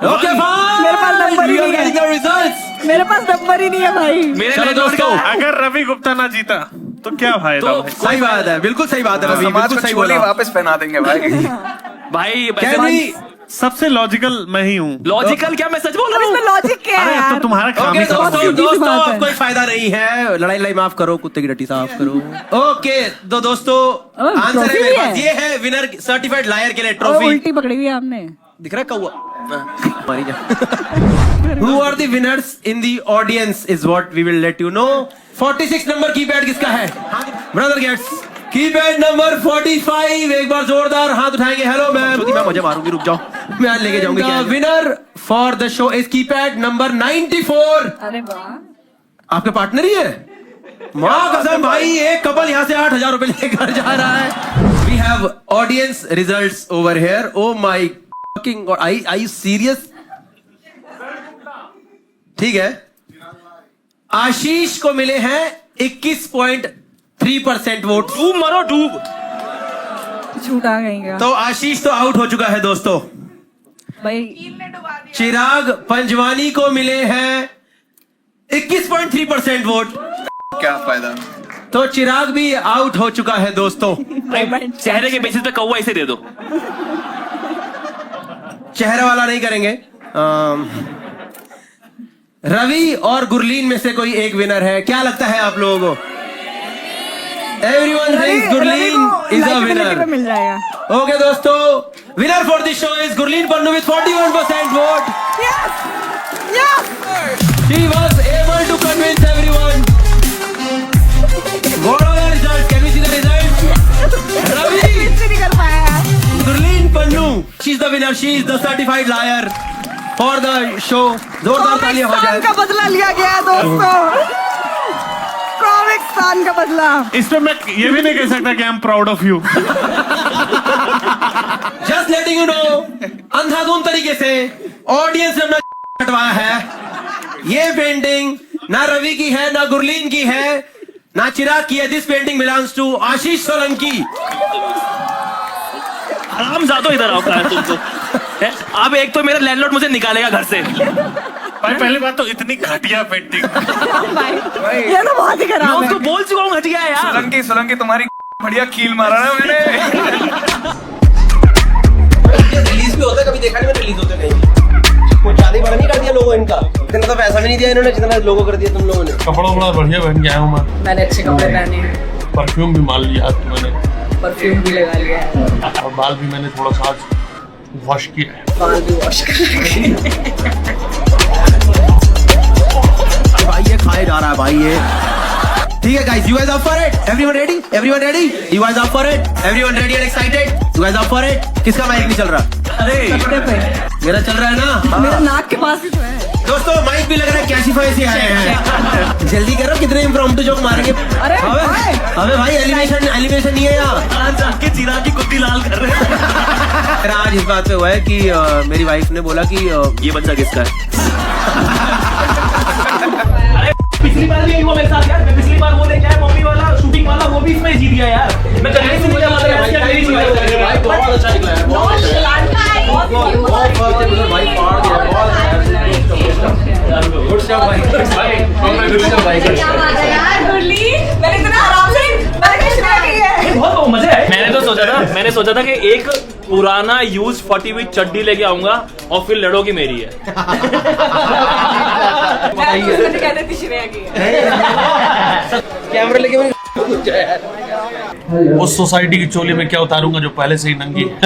Okay, fine. मेरे पास नंबर ही We are नहीं है। getting the results. मेरे पास नंबर ही नहीं है भाई। मेरे चलो लैंडलॉर्ड दोस्तों, का अगर रवि गुप्ता ना जीता तो क्या फायदा तो भाई? सही बात है, बिल्कुल सही बात है रवि, समाज बिल्कुल को सही चोली बोला. वापस पहना देंगे भाई। भाई Can we? सबसे लॉजिकल मैं ही हूँ। लॉजिकल क्या, मैं सच बोल अब रहा इसमें हूँ। लॉजिक क्या है अरे यार? तो तुम्हारा काम ओके ही खराब दोस्तों, है। सीधी सी दोस्तों बात है। अब कोई फायदा नहीं है, लड़ाई माफ करो, कुत्ते की डटी साफ करो. ओके तो दोस्तों, आंसर है ट्रॉफी मेरे भी पास. है? ये है विनर सर्टिफाइड लायर के लिए ओ, ट्रॉफी. उल्टी पकड़ी हुई है आपने। दिख रहा है कौवा? मारी जा. Who are the winners in the audience is what we will let you know. 46 number keypad किसका है? Brother gets keypad number 45. एक बार जोरदार हाथ उठाएंगे. Hello ma'am. मैं मुझे मारूंगी, रुक जाओ, मैं आज लेके जाऊंगी. Winner for the show is keypad number 94. अरे वाह, आपके पार्टनर ही है? माँ कसम भाई, एक कपल यहाँ से 8,000 रुपए लेकर जा रहा है. We have audience results over here. Oh my fucking god, are you serious? ठीक है, आशीष को मिले हैं 21.3% वोट. डूब मरो डूब। झूठा कहेंगे तो आशीष तो आउट हो चुका है दोस्तों. भाई। चिराग पंजवानी को मिले हैं 21.3% वोट. क्या फायदा? तो चिराग भी आउट हो चुका है दोस्तों. चेहरे के बेसिस पे कौवा इसे दे दो। चेहरा वाला नहीं करेंगे. रवि और गुरलीन में से कोई एक विनर है. क्या लगता है आप लोगों को? Everyone thinks Gurleen is a winner. मिल जाएगा. ओके दोस्तों, winner for this show is Gurleen Pannu with 41% vote. She was able to convince everyone. What are the results? Can we see the results? Ravi, नहीं कर पाया. Gurleen Pannu, she's the winner. She is the certified liar for the show. जोरदार तालियां हो जाए. का बदला लिया गया है दोस्तों. कॉमिक्स का बदला. इसमें मैं ये भी नहीं कह सकता कि I am proud of you. Just letting you know, अंधाधुन तरीके से ऑडियंस ने अपना हटवाया है. ये पेंटिंग ना रवि की है, ना गुरलीन की है, ना चिराग की है. दिस पेंटिंग बिलोंग्स टू आशीष सोलंकी. आराम ज्यादा इधर आओ का तुमको। अब एक तो मेरा लैंडलॉर्ड मुझे निकालेगा घर से। भाई पहली बात तो इतनी घटिया पेंटिंग। ये तो बहुत ही मैं खराब है. उसको बोल चुका हूँ घटिया है यार। सोलंकी तुम्हारी बढ़िया कील मारा ना मैंने। रिलीज भी होता है, कभी देखा नहीं, रिलीज होते कहीं. कुछ ज्यादा ही बड़ा नहीं कर दिया लोगों इनका. इतना तो पैसा भी नहीं दिया इन्होंने जितना लोगों कर दिया तुम लोगों ने. कपड़ा बड़ा बढ़िया पहन के आया हूँ मैं। मैंने अच्छे कपड़े पहने हैं. परफ्यूम भी मान लिया आज मैंने, परफ्यूम भी लगा लिया है. और बाल भी मैंने थोड़ा सा आज वॉश किया है। भाई ये खाए जा रहा है भाई ये। ठीक है guys, you guys up for it? Everyone ready? Everyone ready? You guys up for it? Everyone ready and excited? You guys up for it? किसका माइक नहीं चल रहा? अरे मेरा चल रहा है ना? मेरा नाक के पास ही तो है। दोस्तों माइक भी लग रहा है कैशिफाई से आए हैं। जल्दी करो, कितने इम्प्रॉम्प्टू जोक मारेंगे। अरे अबे भाई एलिवेशन नहीं है यहाँ। के चिराग की कुत्ती लाल कर रहे हैं। मेरा आज इस बात पे हुआ है कि मेरी वाइफ ने बोला कि ये बच्चा किसका है? अरे पिछली बार भी यही हुआ मेरे साथ यार। मैं पिछली बार वो लेके आया मम्मी वाला शूटिंग वाला, वो भी इसमें जीत गया यार। मैं कहीं से मुझे मतलब भाई बहुत अच्छा निकला है। गुड जॉब भाई। मैंने इतना आराम से बहुत मजा है। मैंने सोचा था कि एक पुराना यूज फटी हुई चड्डी लेके आऊंगा और फिर लड़ोगी मेरी है। कैमरा लेके उस सोसाइटी की चोली में क्या उतारूंगा जो पहले से ही नंगी है।